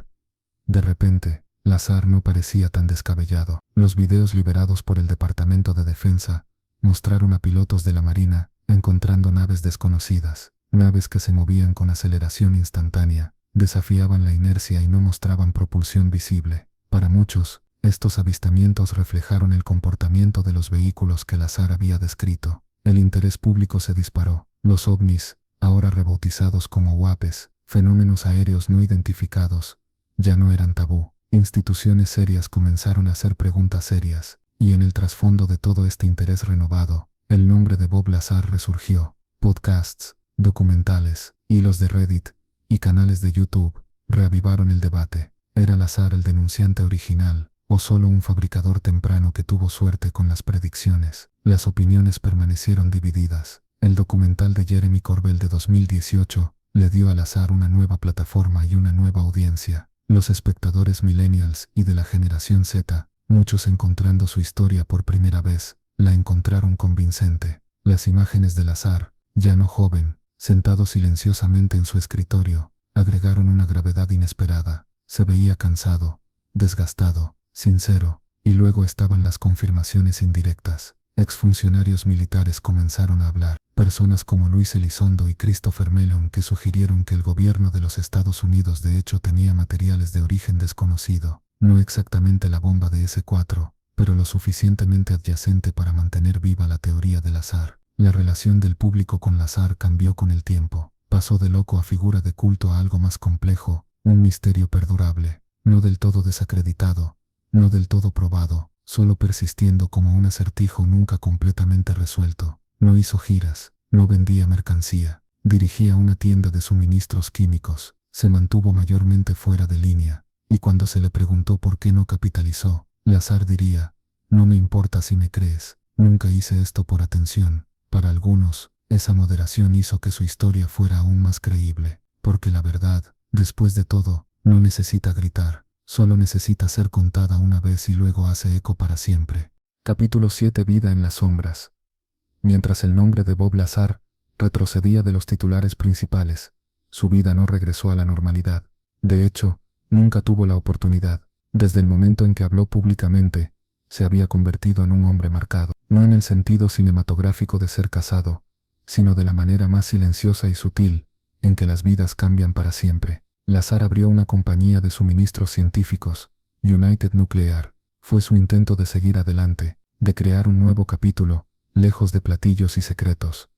De repente, Lazar no parecía tan descabellado. Los videos liberados por el Departamento de Defensa mostraron a pilotos de la Marina encontrando naves desconocidas, naves que se movían con aceleración instantánea, desafiaban la inercia y no mostraban propulsión visible. Para muchos, estos avistamientos reflejaron el comportamiento de los vehículos que Lazar había descrito. El interés público se disparó. Los ovnis, ahora rebautizados como UAPes, fenómenos aéreos no identificados, ya no eran tabú. Instituciones serias comenzaron a hacer preguntas serias, y en el trasfondo de todo este interés renovado, el nombre de Bob Lazar resurgió. Podcasts, documentales, hilos de Reddit y canales de YouTube reavivaron el debate. ¿Era Lazar el denunciante original, o solo un fabricador temprano que tuvo suerte con las predicciones? Las opiniones permanecieron divididas. El documental de Jeremy Corbell de 2018 le dio a Lazar una nueva plataforma y una nueva audiencia. Los espectadores millennials y de la generación Z, muchos encontrando su historia por primera vez, la encontraron convincente. Las imágenes de Lazar, ya no joven, sentado silenciosamente en su escritorio, agregaron una gravedad inesperada. Se veía cansado, desgastado, sincero, y luego estaban las confirmaciones indirectas. Exfuncionarios militares comenzaron a hablar. Personas como Luis Elizondo y Christopher Mellon que sugirieron que el gobierno de los Estados Unidos de hecho tenía materiales de origen desconocido. No exactamente la bomba de S-4, pero lo suficientemente adyacente para mantener viva la teoría de Lazar. La relación del público con Lazar cambió con el tiempo. Pasó de loco a figura de culto a algo más complejo, un misterio perdurable, no del todo desacreditado, no del todo probado, solo persistiendo como un acertijo nunca completamente resuelto. No hizo giras, no vendía mercancía, dirigía una tienda de suministros químicos, se mantuvo mayormente fuera de línea, y cuando se le preguntó por qué no capitalizó, Lazar diría: no me importa si me crees, nunca hice esto por atención. Para algunos, esa moderación hizo que su historia fuera aún más creíble, porque la verdad, después de todo, no necesita gritar, solo necesita ser contada una vez y luego hace eco para siempre. Capítulo 7: Vida en las sombras. Mientras el nombre de Bob Lazar retrocedía de los titulares principales, su vida no regresó a la normalidad. De hecho, nunca tuvo la oportunidad. Desde el momento en que habló públicamente, se había convertido en un hombre marcado, no en el sentido cinematográfico de ser casado, sino de la manera más silenciosa y sutil en que las vidas cambian para siempre. Lazar abrió una compañía de suministros científicos, United Nuclear. Fue su intento de seguir adelante, de crear un nuevo capítulo, lejos de platillos y secretos.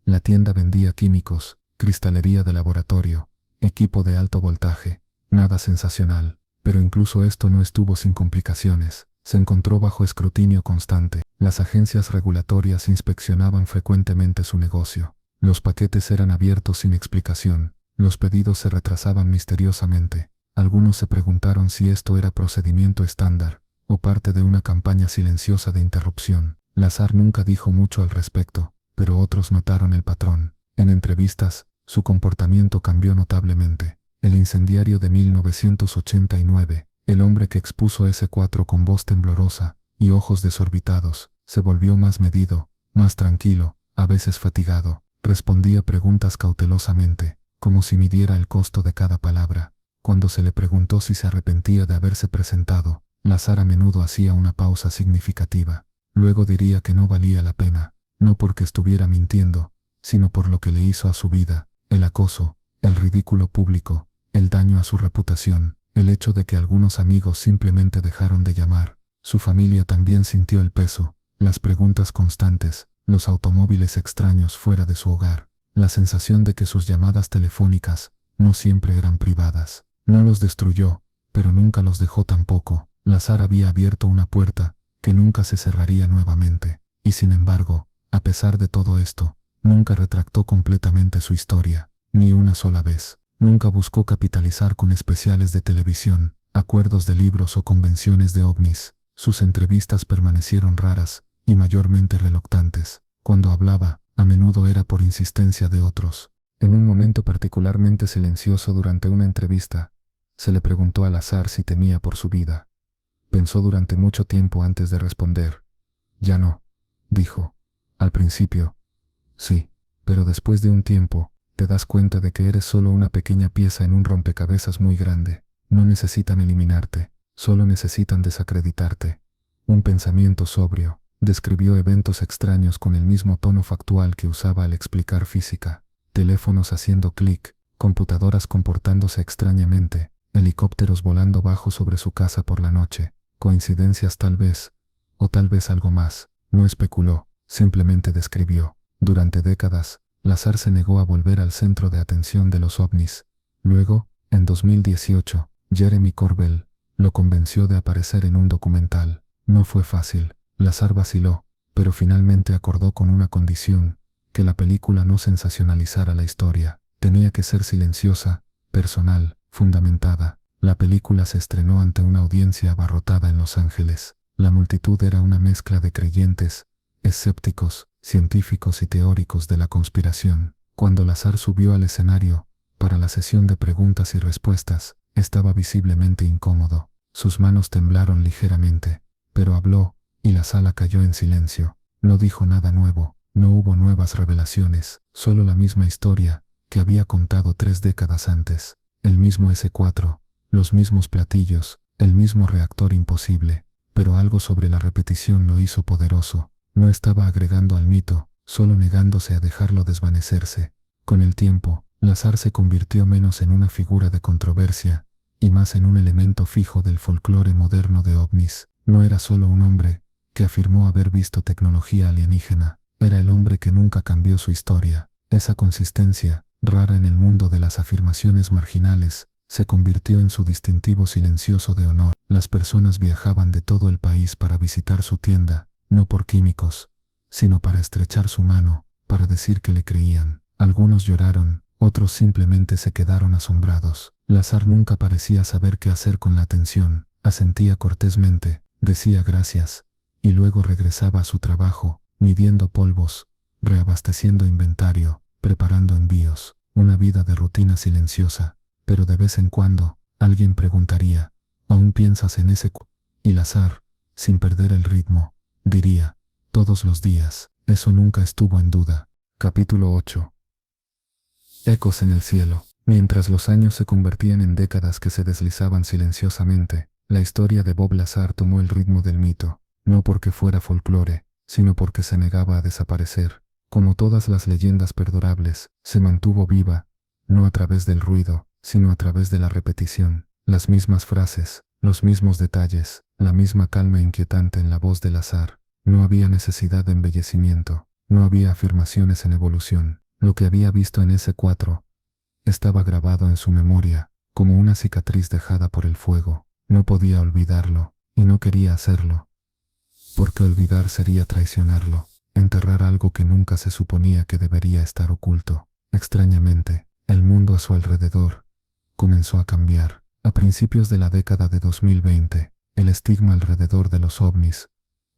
La tienda vendía químicos, cristalería de laboratorio, equipo de alto voltaje, nada sensacional, pero incluso esto no estuvo sin complicaciones. Se encontró bajo escrutinio constante. Las agencias regulatorias inspeccionaban frecuentemente su negocio. Los paquetes eran abiertos sin explicación. Los pedidos se retrasaban misteriosamente. Algunos se preguntaron si esto era procedimiento estándar, o parte de una campaña silenciosa de interrupción. Lazar nunca dijo mucho al respecto, pero otros notaron el patrón. En entrevistas, su comportamiento cambió notablemente. El incendiario de 1989, el hombre que expuso S-4 con voz temblorosa y ojos desorbitados, se volvió más medido, más tranquilo, a veces fatigado. Respondía preguntas cautelosamente, como si midiera el costo de cada palabra. Cuando se le preguntó si se arrepentía de haberse presentado, Lazar a menudo hacía una pausa significativa. Luego diría que no valía la pena, no porque estuviera mintiendo, sino por lo que le hizo a su vida, el acoso, el ridículo público, el daño a su reputación, el hecho de que algunos amigos simplemente dejaron de llamar. Su familia también sintió el peso, las preguntas constantes, los automóviles extraños fuera de su hogar, la sensación de que sus llamadas telefónicas no siempre eran privadas. No los destruyó, pero nunca los dejó tampoco. Lazar había abierto una puerta que nunca se cerraría nuevamente, y sin embargo, a pesar de todo esto, nunca retractó completamente su historia, ni una sola vez. Nunca buscó capitalizar con especiales de televisión, acuerdos de libros o convenciones de ovnis. Sus entrevistas permanecieron raras y mayormente reluctantes. Cuando hablaba, a menudo era por insistencia de otros. En un momento particularmente silencioso durante una entrevista, se le preguntó a Lazar si temía por su vida. Pensó durante mucho tiempo antes de responder. Ya no, dijo. Al principio, sí, pero después de un tiempo, te das cuenta de que eres solo una pequeña pieza en un rompecabezas muy grande. No necesitan eliminarte, solo necesitan desacreditarte. Un pensamiento sobrio. Describió eventos extraños con el mismo tono factual que usaba al explicar física. Teléfonos haciendo clic, computadoras comportándose extrañamente, helicópteros volando bajo sobre su casa por la noche. Coincidencias tal vez, o tal vez algo más. No especuló, simplemente describió. Durante décadas, Lazar se negó a volver al centro de atención de los ovnis. Luego, en 2018, Jeremy Corbell lo convenció de aparecer en un documental. No fue fácil. Lazar vaciló, pero finalmente acordó con una condición: que la película no sensacionalizara la historia. Tenía que ser silenciosa, personal, fundamentada. La película se estrenó ante una audiencia abarrotada en Los Ángeles. La multitud era una mezcla de creyentes, escépticos, científicos y teóricos de la conspiración. Cuando Lazar subió al escenario, para la sesión de preguntas y respuestas, estaba visiblemente incómodo. Sus manos temblaron ligeramente, pero habló, y la sala cayó en silencio. No dijo nada nuevo, no hubo nuevas revelaciones, solo la misma historia que había contado 3 décadas antes. El mismo S4, los mismos platillos, el mismo reactor imposible, pero algo sobre la repetición lo hizo poderoso. No estaba agregando al mito, solo negándose a dejarlo desvanecerse. Con el tiempo, Lazar se convirtió menos en una figura de controversia, y más en un elemento fijo del folclore moderno de ovnis. No era solo un hombre que afirmó haber visto tecnología alienígena, era el hombre que nunca cambió su historia. Esa consistencia, rara en el mundo de las afirmaciones marginales, se convirtió en su distintivo silencioso de honor. Las personas viajaban de todo el país para visitar su tienda, no por químicos, sino para estrechar su mano, para decir que le creían. Algunos lloraron, otros simplemente se quedaron asombrados. Lazar nunca parecía saber qué hacer con la atención. Asentía cortésmente, decía gracias, y luego regresaba a su trabajo, midiendo polvos, reabasteciendo inventario, preparando envíos. Una vida de rutina silenciosa, pero de vez en cuando, alguien preguntaría: ¿aún piensas en ese Y Lazar, sin perder el ritmo, diría: todos los días. Eso nunca estuvo en duda. Capítulo 8. Ecos en el cielo. Mientras los años se convertían en décadas que se deslizaban silenciosamente, la historia de Bob Lazar tomó el ritmo del mito, no porque fuera folclore, sino porque se negaba a desaparecer. Como todas las leyendas perdurables, se mantuvo viva, no a través del ruido, sino a través de la repetición. Las mismas frases, los mismos detalles, la misma calma inquietante en la voz de Lazar. No había necesidad de embellecimiento, no había afirmaciones en evolución. Lo que había visto en S4 estaba grabado en su memoria, como una cicatriz dejada por el fuego. No podía olvidarlo, y no quería hacerlo, porque olvidar sería traicionarlo, enterrar algo que nunca se suponía que debería estar oculto. Extrañamente, el mundo a su alrededor comenzó a cambiar. A principios de la década de 2020, el estigma alrededor de los ovnis,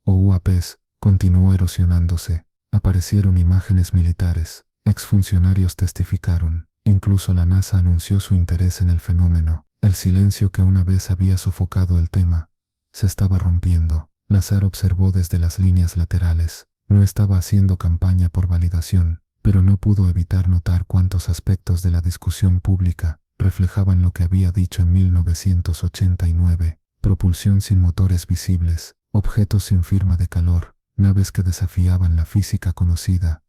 o UAPs, continuó erosionándose. Aparecieron imágenes militares, exfuncionarios testificaron, incluso la NASA anunció su interés en el fenómeno. El silencio que una vez había sofocado el tema se estaba rompiendo. Lazar observó desde las líneas laterales. No estaba haciendo campaña por validación, pero no pudo evitar notar cuántos aspectos de la discusión pública reflejaban lo que había dicho en 1989. Propulsión sin motores visibles, objetos sin firma de calor, naves que desafiaban la física conocida.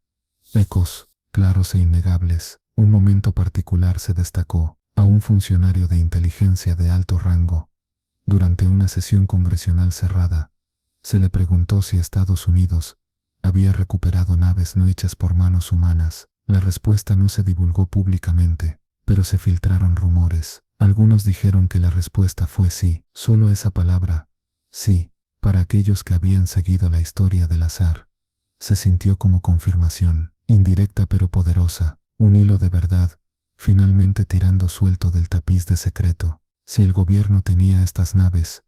Ecos, claros e innegables. Un momento particular se destacó: a un funcionario de inteligencia de alto rango. Durante una sesión congresional cerrada, se le preguntó si Estados Unidos había recuperado naves no hechas por manos humanas. La respuesta no se divulgó públicamente, pero se filtraron rumores. Algunos dijeron que la respuesta fue sí. Solo esa palabra, sí, para aquellos que habían seguido la historia de Lazar, se sintió como confirmación, indirecta pero poderosa, un hilo de verdad, finalmente tirando suelto del tapiz de secreto. Si el gobierno tenía estas naves,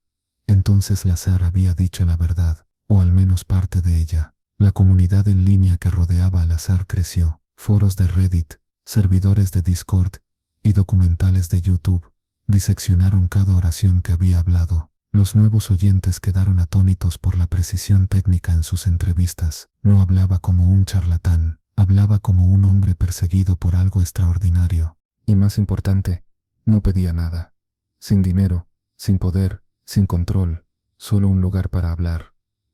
entonces Lazar había dicho la verdad, o al menos parte de ella. La comunidad en línea que rodeaba a Lazar creció. Foros de Reddit, servidores de Discord y documentales de YouTube diseccionaron cada oración que había hablado. Los nuevos oyentes quedaron atónitos por la precisión técnica en sus entrevistas. No hablaba como un charlatán, hablaba como un hombre perseguido por algo extraordinario. Y más importante, no pedía nada. Sin dinero, sin poder, sin control, solo un lugar para hablar.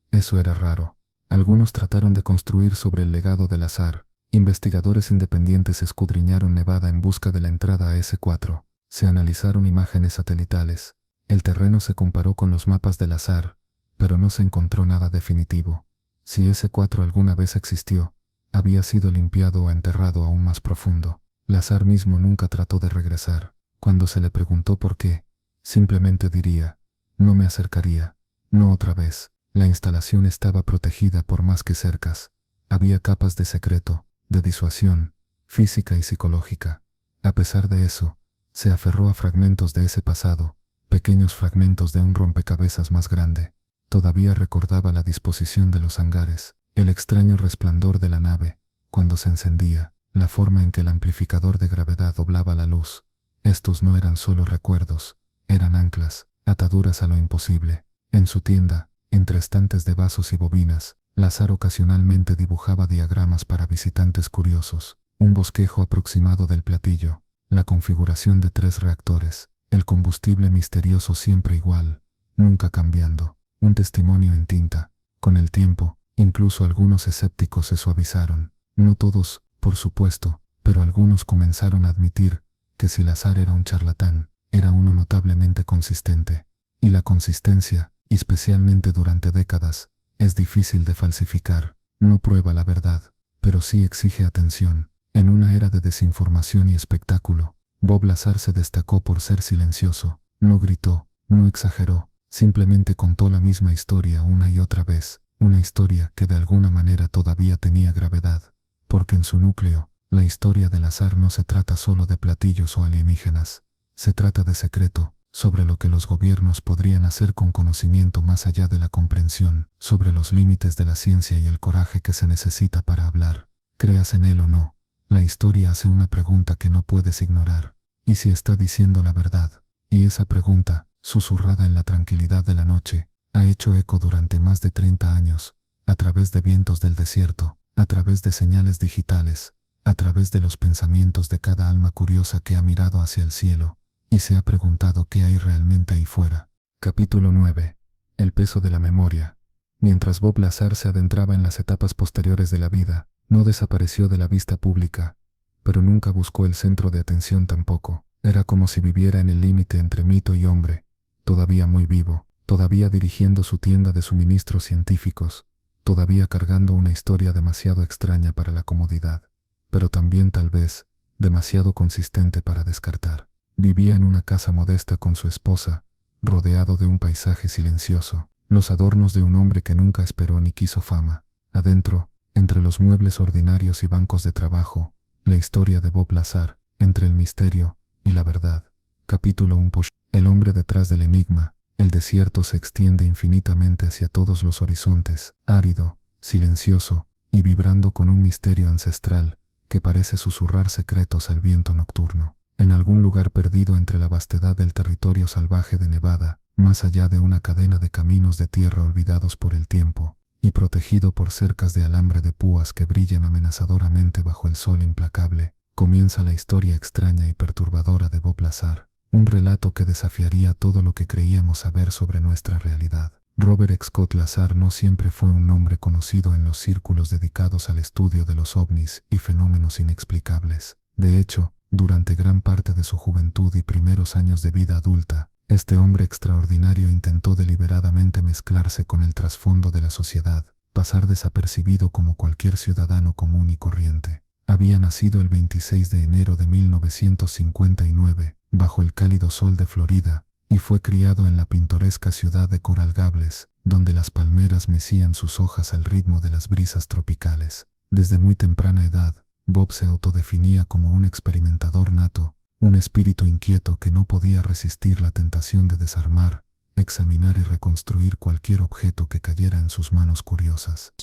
Eso era raro. Algunos trataron de construir sobre el legado de Lazar. Investigadores independientes escudriñaron Nevada en busca de la entrada a S4. Se analizaron imágenes satelitales. El terreno se comparó con los mapas del Lazar, pero no se encontró nada definitivo. Si S4 alguna vez existió, había sido limpiado o enterrado aún más profundo. Lazar mismo nunca trató de regresar. Cuando se le preguntó por qué, simplemente diría: no me acercaría, no otra vez. La instalación estaba protegida por más que cercas. Había capas de secreto, de disuasión, física y psicológica. A pesar de eso, se aferró a fragmentos de ese pasado, pequeños fragmentos de un rompecabezas más grande. Todavía recordaba la disposición de los hangares, el extraño resplandor de la nave, cuando se encendía, la forma en que el amplificador de gravedad doblaba la luz. Estos no eran solo recuerdos, eran anclas, ataduras a lo imposible. En su tienda, entre estantes de vasos y bobinas, Lazar ocasionalmente dibujaba diagramas para visitantes curiosos, un bosquejo aproximado del platillo, la configuración de 3 reactores, el combustible misterioso siempre igual, nunca cambiando, un testimonio en tinta. Con el tiempo, incluso algunos escépticos se suavizaron. No todos, por supuesto, pero algunos comenzaron a admitir que si Lazar era un charlatán, era uno notablemente consistente. Y la consistencia, especialmente durante décadas, es difícil de falsificar. No prueba la verdad, pero sí exige atención. En una era de desinformación y espectáculo, Bob Lazar se destacó por ser silencioso. No gritó, no exageró, simplemente contó la misma historia una y otra vez, una historia que de alguna manera todavía tenía gravedad, porque en su núcleo, la historia de Lazar no se trata solo de platillos o alienígenas, se trata de secreto, sobre lo que los gobiernos podrían hacer con conocimiento más allá de la comprensión, sobre los límites de la ciencia y el coraje que se necesita para hablar. Creas en él o no, la historia hace una pregunta que no puedes ignorar. ¿Y si está diciendo la verdad? Y esa pregunta, susurrada en la tranquilidad de la noche, ha hecho eco durante más de 30 años, a través de vientos del desierto, a través de señales digitales, a través de los pensamientos de cada alma curiosa que ha mirado hacia el cielo y se ha preguntado qué hay realmente ahí fuera. Capítulo 9. El peso de la memoria. Mientras Bob Lazar se adentraba en las etapas posteriores de la vida, no desapareció de la vista pública, pero nunca buscó el centro de atención tampoco. Era como si viviera en el límite entre mito y hombre, todavía muy vivo, todavía dirigiendo su tienda de suministros científicos, todavía cargando una historia demasiado extraña para la comodidad, pero también tal vez demasiado consistente para descartar. Vivía en una casa modesta con su esposa, rodeado de un paisaje silencioso, los adornos de un hombre que nunca esperó ni quiso fama. Adentro, entre los muebles ordinarios y bancos de trabajo, la historia de Bob Lazar, entre el misterio y la verdad. Capítulo 1. El hombre detrás del enigma. El desierto se extiende infinitamente hacia todos los horizontes, árido, silencioso y vibrando con un misterio ancestral que parece susurrar secretos al viento nocturno. En algún lugar perdido entre la vastedad del territorio salvaje de Nevada, más allá de una cadena de caminos de tierra olvidados por el tiempo, y protegido por cercas de alambre de púas que brillan amenazadoramente bajo el sol implacable, comienza la historia extraña y perturbadora de Bob Lazar, un relato que desafiaría todo lo que creíamos saber sobre nuestra realidad. Robert Scott Lazar no siempre fue un nombre conocido en los círculos dedicados al estudio de los ovnis y fenómenos inexplicables. De hecho, durante gran parte de su juventud y primeros años de vida adulta, este hombre extraordinario intentó deliberadamente mezclarse con el trasfondo de la sociedad, pasar desapercibido como cualquier ciudadano común y corriente. Había nacido el 26 de enero de 1959, bajo el cálido sol de Florida, y fue criado en la pintoresca ciudad de Coral Gables, donde las palmeras mecían sus hojas al ritmo de las brisas tropicales. Desde muy temprana edad, Bob se autodefinía como un experimentador nato, un espíritu inquieto que no podía resistir la tentación de desarmar, examinar y reconstruir cualquier objeto que cayera en sus manos curiosas.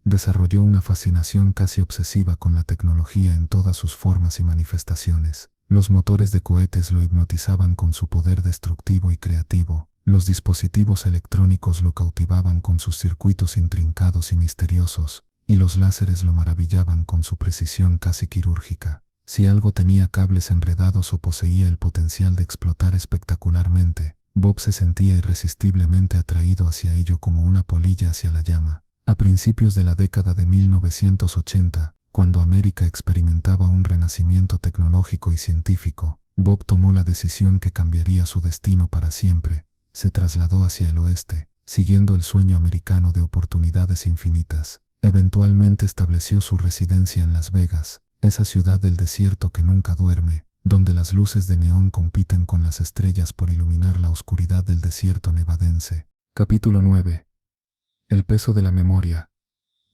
Desarrolló una fascinación casi obsesiva con la tecnología en todas sus formas y manifestaciones. Los motores de cohetes lo hipnotizaban con su poder destructivo y creativo, los dispositivos electrónicos lo cautivaban con sus circuitos intrincados y misteriosos, y los láseres lo maravillaban con su precisión casi quirúrgica. Si algo tenía cables enredados o poseía el potencial de explotar espectacularmente, Bob se sentía irresistiblemente atraído hacia ello como una polilla hacia la llama. A principios de la década de 1980, cuando América experimentaba un renacimiento tecnológico y científico, Bob tomó la decisión que cambiaría su destino para siempre. Se trasladó hacia el oeste, siguiendo el sueño americano de oportunidades infinitas. Eventualmente estableció su residencia en Las Vegas, esa ciudad del desierto que nunca duerme, donde las luces de neón compiten con las estrellas por iluminar la oscuridad del desierto nevadense. Capítulo 9. El peso de la memoria.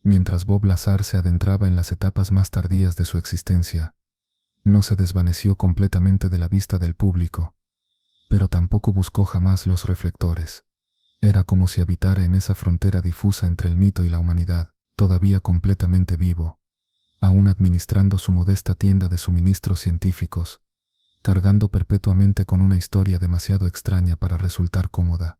Mientras Bob Lazar se adentraba en las etapas más tardías de su existencia, no se desvaneció completamente de la vista del público, pero tampoco buscó jamás los reflectores. Era como si habitara en esa frontera difusa entre el mito y la humanidad, todavía completamente vivo, aún administrando su modesta tienda de suministros científicos, cargando perpetuamente con una historia demasiado extraña para resultar cómoda,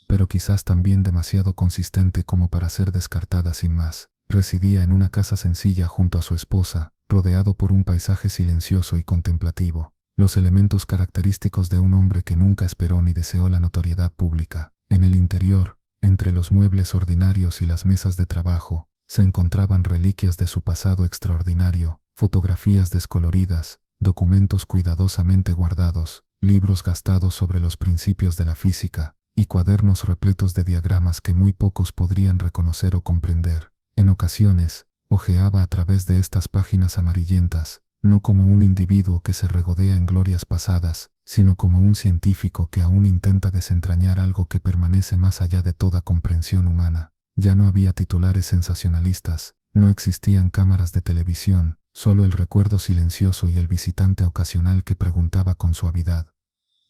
pero quizás también demasiado consistente como para ser descartada sin más. Residía en una casa sencilla junto a su esposa, rodeado por un paisaje silencioso y contemplativo, los elementos característicos de un hombre que nunca esperó ni deseó la notoriedad pública. En el interior, entre los muebles ordinarios y las mesas de trabajo, se encontraban reliquias de su pasado extraordinario, fotografías descoloridas, documentos cuidadosamente guardados, libros gastados sobre los principios de la física, y cuadernos repletos de diagramas que muy pocos podrían reconocer o comprender. En ocasiones, hojeaba a través de estas páginas amarillentas, no como un individuo que se regodea en glorias pasadas, sino como un científico que aún intenta desentrañar algo que permanece más allá de toda comprensión humana. Ya no había titulares sensacionalistas, no existían cámaras de televisión, solo el recuerdo silencioso y el visitante ocasional que preguntaba con suavidad: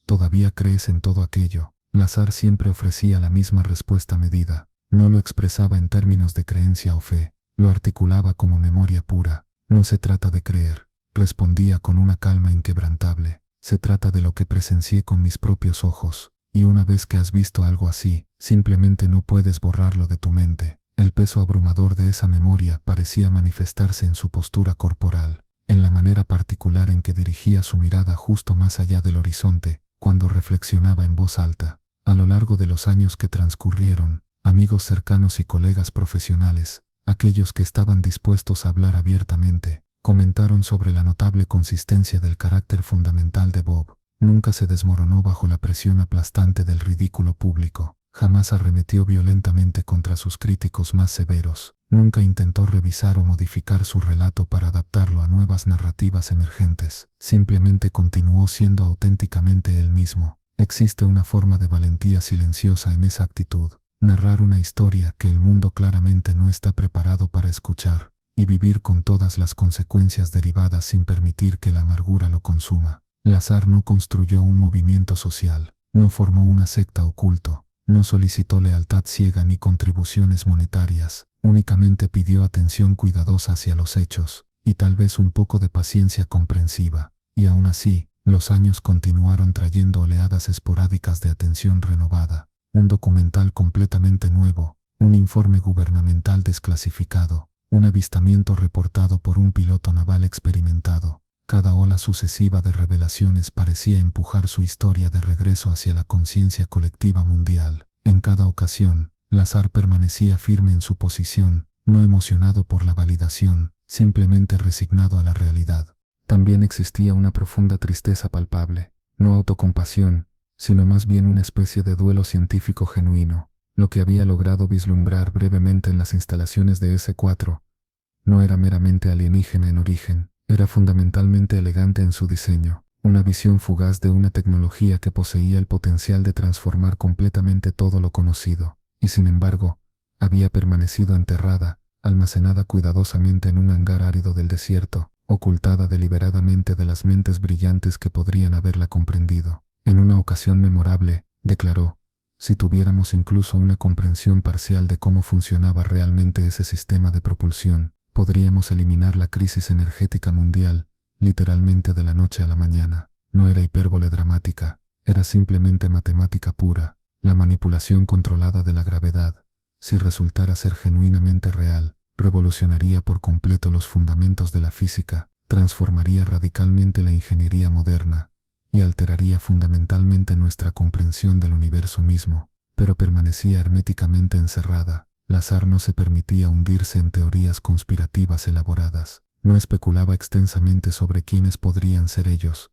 ¿todavía crees en todo aquello? Lazar siempre ofrecía la misma respuesta medida. No lo expresaba en términos de creencia o fe, lo articulaba como memoria pura. No se trata de creer, respondía con una calma inquebrantable. Se trata de lo que presencié con mis propios ojos, y una vez que has visto algo así, simplemente no puedes borrarlo de tu mente. El peso abrumador de esa memoria parecía manifestarse en su postura corporal, en la manera particular en que dirigía su mirada justo más allá del horizonte, cuando reflexionaba en voz alta. A lo largo de los años que transcurrieron, amigos cercanos y colegas profesionales, aquellos que estaban dispuestos a hablar abiertamente, comentaron sobre la notable consistencia del carácter fundamental de Bob. Nunca se desmoronó bajo la presión aplastante del ridículo público, jamás arremetió violentamente contra sus críticos más severos, nunca intentó revisar o modificar su relato para adaptarlo a nuevas narrativas emergentes, simplemente continuó siendo auténticamente él mismo. Existe una forma de valentía silenciosa en esa actitud: narrar una historia que el mundo claramente no está preparado para escuchar, y vivir con todas las consecuencias derivadas sin permitir que la amargura lo consuma. Lazar no construyó un movimiento social, no formó una secta o culto, no solicitó lealtad ciega ni contribuciones monetarias, únicamente pidió atención cuidadosa hacia los hechos, y tal vez un poco de paciencia comprensiva, y aún así, los años continuaron trayendo oleadas esporádicas de atención renovada. Un documental completamente nuevo, un informe gubernamental desclasificado, un avistamiento reportado por un piloto naval experimentado. Cada ola sucesiva de revelaciones parecía empujar su historia de regreso hacia la conciencia colectiva mundial. En cada ocasión, Lazar permanecía firme en su posición, no emocionado por la validación, simplemente resignado a la realidad. También existía una profunda tristeza palpable, no autocompasión, sino más bien una especie de duelo científico genuino. Lo que había logrado vislumbrar brevemente en las instalaciones de S4 no era meramente alienígena en origen, era fundamentalmente elegante en su diseño, una visión fugaz de una tecnología que poseía el potencial de transformar completamente todo lo conocido, y sin embargo, había permanecido enterrada, almacenada cuidadosamente en un hangar árido del desierto, ocultada deliberadamente de las mentes brillantes que podrían haberla comprendido. En una ocasión memorable, declaró: si tuviéramos incluso una comprensión parcial de cómo funcionaba realmente ese sistema de propulsión, podríamos eliminar la crisis energética mundial, literalmente de la noche a la mañana. No era hipérbole dramática, era simplemente matemática pura. La manipulación controlada de la gravedad, si resultara ser genuinamente real, revolucionaría por completo los fundamentos de la física, transformaría radicalmente la ingeniería moderna, y alteraría fundamentalmente nuestra comprensión del universo mismo, pero permanecía herméticamente encerrada. Lazar no se permitía hundirse en teorías conspirativas elaboradas, no especulaba extensamente sobre quiénes podrían ser ellos,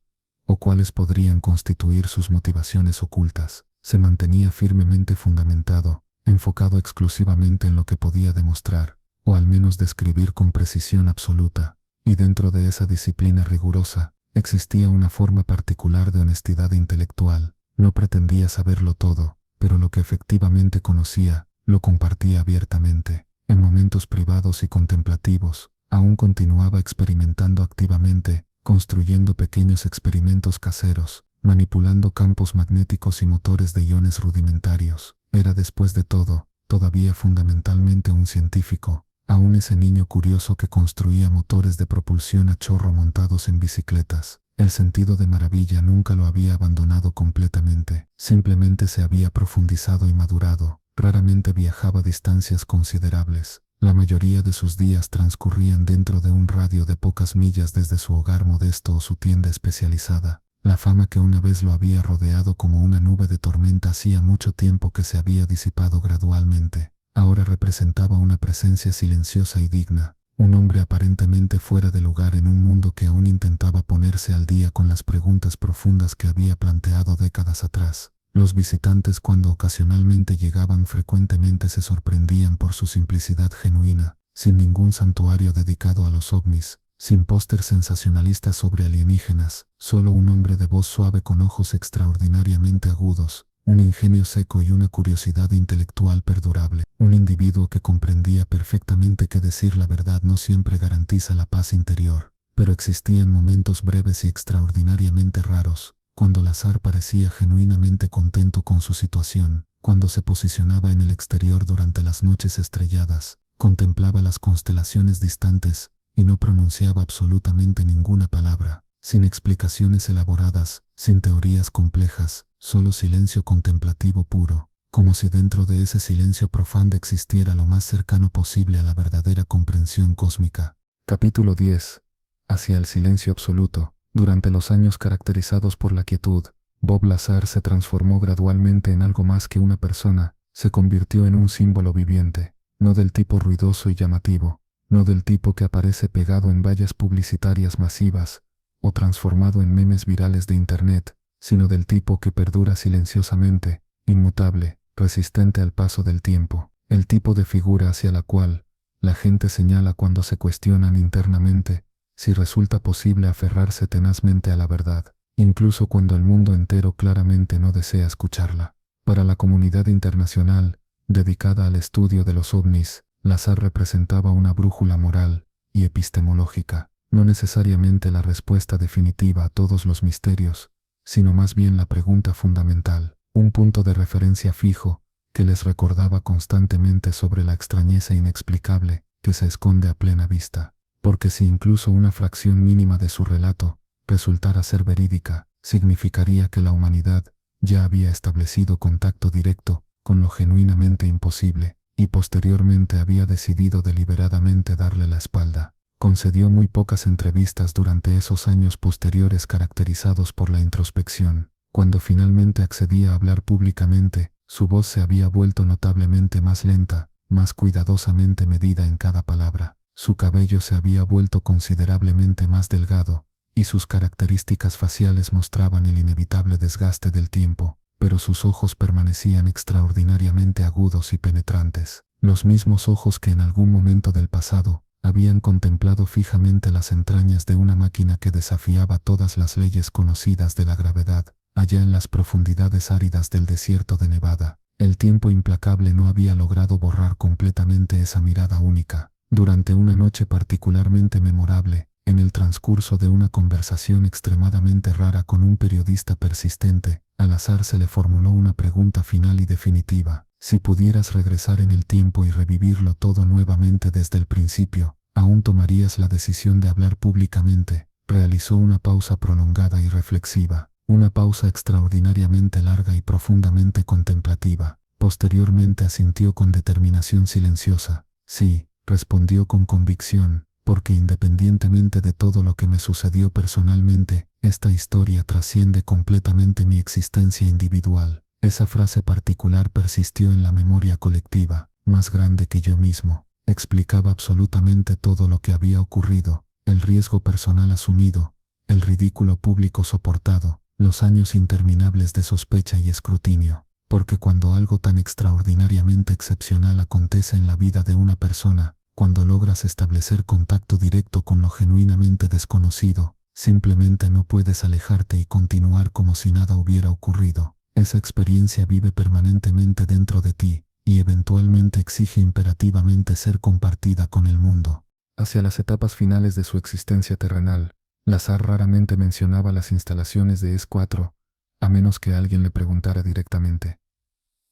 o cuáles podrían constituir sus motivaciones ocultas. Se mantenía firmemente fundamentado, enfocado exclusivamente en lo que podía demostrar, o al menos describir con precisión absoluta, y dentro de esa disciplina rigurosa, existía una forma particular de honestidad intelectual. No pretendía saberlo todo, pero lo que efectivamente conocía, lo compartía abiertamente. En momentos privados y contemplativos, aún continuaba experimentando activamente, construyendo pequeños experimentos caseros, manipulando campos magnéticos y motores de iones rudimentarios. Era después de todo, todavía fundamentalmente un científico, aún ese niño curioso que construía motores de propulsión a chorro montados en bicicletas. El sentido de maravilla nunca lo había abandonado completamente, simplemente se había profundizado y madurado. Raramente viajaba a distancias considerables. La mayoría de sus días transcurrían dentro de un radio de pocas millas desde su hogar modesto o su tienda especializada. La fama que una vez lo había rodeado como una nube de tormenta hacía mucho tiempo que se había disipado gradualmente. Ahora representaba una presencia silenciosa y digna, un hombre aparentemente fuera de lugar en un mundo que aún intentaba ponerse al día con las preguntas profundas que había planteado décadas atrás. Los visitantes, cuando ocasionalmente llegaban, frecuentemente se sorprendían por su simplicidad genuina, sin ningún santuario dedicado a los ovnis, sin póster sensacionalistas sobre alienígenas, solo un hombre de voz suave con ojos extraordinariamente agudos, un ingenio seco y una curiosidad intelectual perdurable, un individuo que comprendía perfectamente que decir la verdad no siempre garantiza la paz interior, pero existían momentos breves y extraordinariamente raros, cuando el azar parecía genuinamente contento con su situación, cuando se posicionaba en el exterior durante las noches estrelladas, contemplaba las constelaciones distantes, y no pronunciaba absolutamente ninguna palabra, sin explicaciones elaboradas, sin teorías complejas, solo silencio contemplativo puro, como si dentro de ese silencio profundo existiera lo más cercano posible a la verdadera comprensión cósmica. Capítulo 10. Hacia el silencio absoluto. Durante los años caracterizados por la quietud, Bob Lazar se transformó gradualmente en algo más que una persona, se convirtió en un símbolo viviente, no del tipo ruidoso y llamativo, no del tipo que aparece pegado en vallas publicitarias masivas, o transformado en memes virales de Internet, sino del tipo que perdura silenciosamente, inmutable, resistente al paso del tiempo, el tipo de figura hacia la cual la gente señala cuando se cuestionan internamente si resulta posible aferrarse tenazmente a la verdad, incluso cuando el mundo entero claramente no desea escucharla. Para la comunidad internacional, dedicada al estudio de los ovnis, Lazar representaba una brújula moral y epistemológica, no necesariamente la respuesta definitiva a todos los misterios, sino más bien la pregunta fundamental, un punto de referencia fijo, que les recordaba constantemente sobre la extrañeza inexplicable que se esconde a plena vista. Porque si incluso una fracción mínima de su relato resultara ser verídica, significaría que la humanidad ya había establecido contacto directo con lo genuinamente imposible, y posteriormente había decidido deliberadamente darle la espalda. Concedió muy pocas entrevistas durante esos años posteriores caracterizados por la introspección. Cuando finalmente accedía a hablar públicamente, su voz se había vuelto notablemente más lenta, más cuidadosamente medida en cada palabra. Su cabello se había vuelto considerablemente más delgado, y sus características faciales mostraban el inevitable desgaste del tiempo, pero sus ojos permanecían extraordinariamente agudos y penetrantes, los mismos ojos que en algún momento del pasado habían contemplado fijamente las entrañas de una máquina que desafiaba todas las leyes conocidas de la gravedad, allá en las profundidades áridas del desierto de Nevada. El tiempo implacable no había logrado borrar completamente esa mirada única. Durante una noche particularmente memorable, en el transcurso de una conversación extremadamente rara con un periodista persistente, al azar se le formuló una pregunta final y definitiva: si pudieras regresar en el tiempo y revivirlo todo nuevamente desde el principio, ¿aún tomarías la decisión de hablar públicamente? Realizó una pausa prolongada y reflexiva, una pausa extraordinariamente larga y profundamente contemplativa. Posteriormente asintió con determinación silenciosa. Sí, respondió con convicción, porque independientemente de todo lo que me sucedió personalmente, esta historia trasciende completamente mi existencia individual. Esa frase particular persistió en la memoria colectiva, más grande que yo mismo. Explicaba absolutamente todo lo que había ocurrido, el riesgo personal asumido, el ridículo público soportado, los años interminables de sospecha y escrutinio. Porque cuando algo tan extraordinariamente excepcional acontece en la vida de una persona, cuando logras establecer contacto directo con lo genuinamente desconocido, simplemente no puedes alejarte y continuar como si nada hubiera ocurrido. Esa experiencia vive permanentemente dentro de ti, y eventualmente exige imperativamente ser compartida con el mundo. Hacia las etapas finales de su existencia terrenal, Lazar raramente mencionaba las instalaciones de S4, a menos que alguien le preguntara directamente.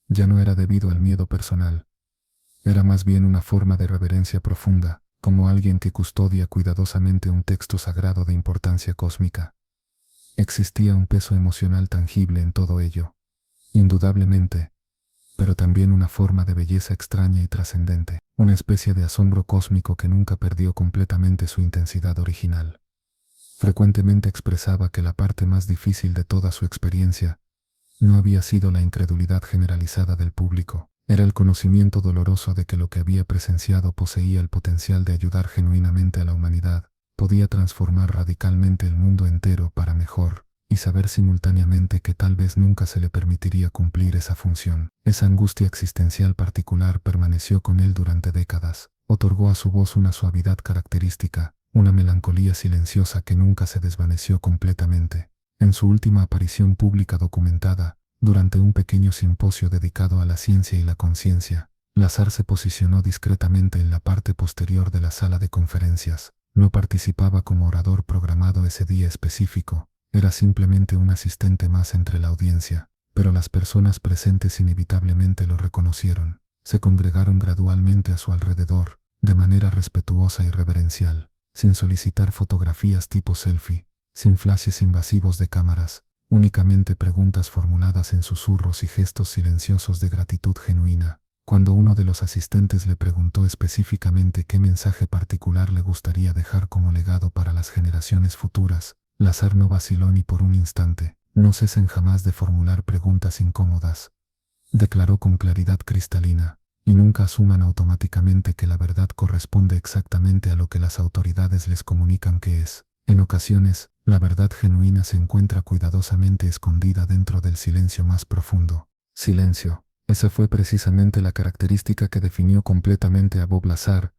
Ya no era debido al miedo personal. Era más bien una forma de reverencia profunda, como alguien que custodia cuidadosamente un texto sagrado de importancia cósmica. Existía un peso emocional tangible en todo ello, indudablemente, pero también una forma de belleza extraña y trascendente, una especie de asombro cósmico que nunca perdió completamente su intensidad original. Frecuentemente expresaba que la parte más difícil de toda su experiencia no había sido la incredulidad generalizada del público, era el conocimiento doloroso de que lo que había presenciado poseía el potencial de ayudar genuinamente a la humanidad, podía transformar radicalmente el mundo entero para mejor, y saber simultáneamente que tal vez nunca se le permitiría cumplir esa función. Esa angustia existencial particular permaneció con él durante décadas, otorgó a su voz una suavidad característica, una melancolía silenciosa que nunca se desvaneció completamente. En su última aparición pública documentada, durante un pequeño simposio dedicado a la ciencia y la conciencia, Lazar se posicionó discretamente en la parte posterior de la sala de conferencias. No participaba como orador programado ese día específico, era simplemente un asistente más entre la audiencia, pero las personas presentes inevitablemente lo reconocieron. Se congregaron gradualmente a su alrededor, de manera respetuosa y reverencial, sin solicitar fotografías tipo selfie, sin flashes invasivos de cámaras, únicamente preguntas formuladas en susurros y gestos silenciosos de gratitud genuina. Cuando uno de los asistentes le preguntó específicamente qué mensaje particular le gustaría dejar como legado para las generaciones futuras, Lazar no vaciló ni por un instante. No cesen jamás de formular preguntas incómodas, declaró con claridad cristalina, y nunca asuman automáticamente que la verdad corresponde exactamente a lo que las autoridades les comunican que es. En ocasiones, la verdad genuina se encuentra cuidadosamente escondida dentro del silencio más profundo. Silencio. Esa fue precisamente la característica que definió completamente a Bob Lazar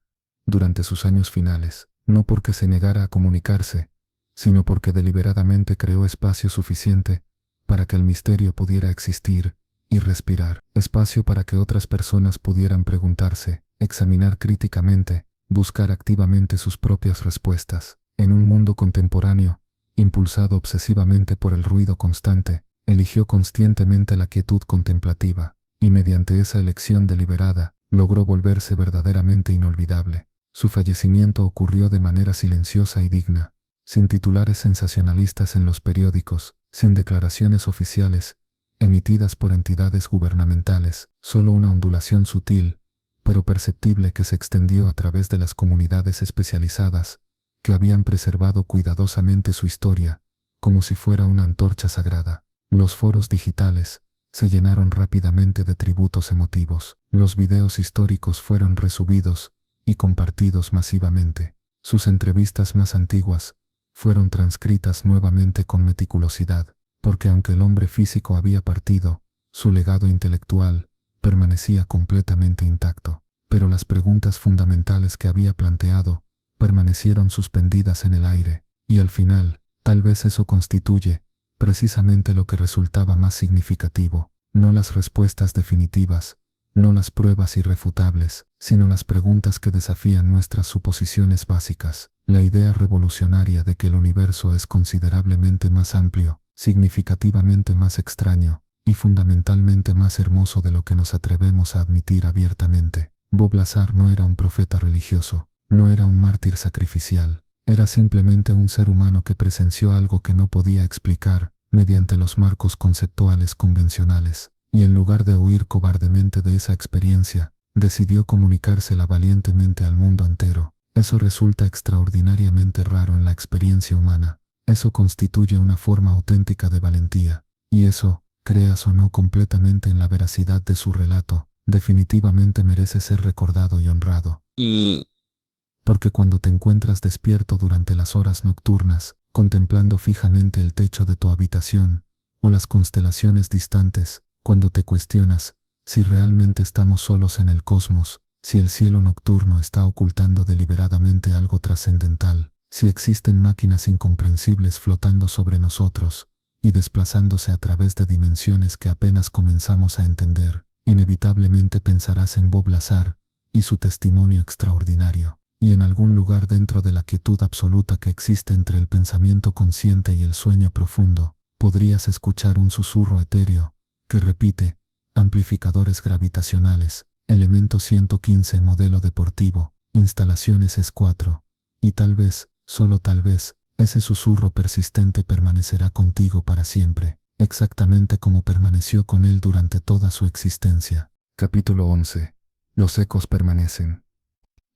durante sus años finales, no porque se negara a comunicarse, sino porque deliberadamente creó espacio suficiente para que el misterio pudiera existir y respirar, espacio para que otras personas pudieran preguntarse, examinar críticamente, buscar activamente sus propias respuestas. En un mundo contemporáneo, impulsado obsesivamente por el ruido constante, eligió conscientemente la quietud contemplativa, y mediante esa elección deliberada, logró volverse verdaderamente inolvidable. Su fallecimiento ocurrió de manera silenciosa y digna, sin titulares sensacionalistas en los periódicos, sin declaraciones oficiales, emitidas por entidades gubernamentales, solo una ondulación sutil, pero perceptible que se extendió a través de las comunidades especializadas, que habían preservado cuidadosamente su historia, como si fuera una antorcha sagrada. Los foros digitales se llenaron rápidamente de tributos emotivos. Los videos históricos fueron resubidos y compartidos masivamente. Sus entrevistas más antiguas fueron transcritas nuevamente con meticulosidad, porque aunque el hombre físico había partido, su legado intelectual permanecía completamente intacto. Pero las preguntas fundamentales que había planteado permanecieron suspendidas en el aire, y al final, tal vez eso constituye precisamente lo que resultaba más significativo, no las respuestas definitivas, no las pruebas irrefutables, sino las preguntas que desafían nuestras suposiciones básicas. La idea revolucionaria de que el universo es considerablemente más amplio, significativamente más extraño, y fundamentalmente más hermoso de lo que nos atrevemos a admitir abiertamente. Bob Lazar no era un profeta religioso, no era un mártir sacrificial, era simplemente un ser humano que presenció algo que no podía explicar mediante los marcos conceptuales convencionales, y en lugar de huir cobardemente de esa experiencia, decidió comunicársela valientemente al mundo entero. Eso resulta extraordinariamente raro en la experiencia humana. Eso constituye una forma auténtica de valentía, y eso, creas o no completamente en la veracidad de su relato, definitivamente merece ser recordado y honrado. Porque cuando te encuentras despierto durante las horas nocturnas, contemplando fijamente el techo de tu habitación o las constelaciones distantes, cuando te cuestionas si realmente estamos solos en el cosmos, si el cielo nocturno está ocultando deliberadamente algo trascendental, si existen máquinas incomprensibles flotando sobre nosotros y desplazándose a través de dimensiones que apenas comenzamos a entender, inevitablemente pensarás en Bob Lazar y su testimonio extraordinario. Y en algún lugar dentro de la quietud absoluta que existe entre el pensamiento consciente y el sueño profundo, podrías escuchar un susurro etéreo que repite: amplificadores gravitacionales, elemento 115, modelo deportivo, instalaciones S4. Y tal vez, solo tal vez, ese susurro persistente permanecerá contigo para siempre, exactamente como permaneció con él durante toda su existencia. Capítulo 11. Los ecos permanecen.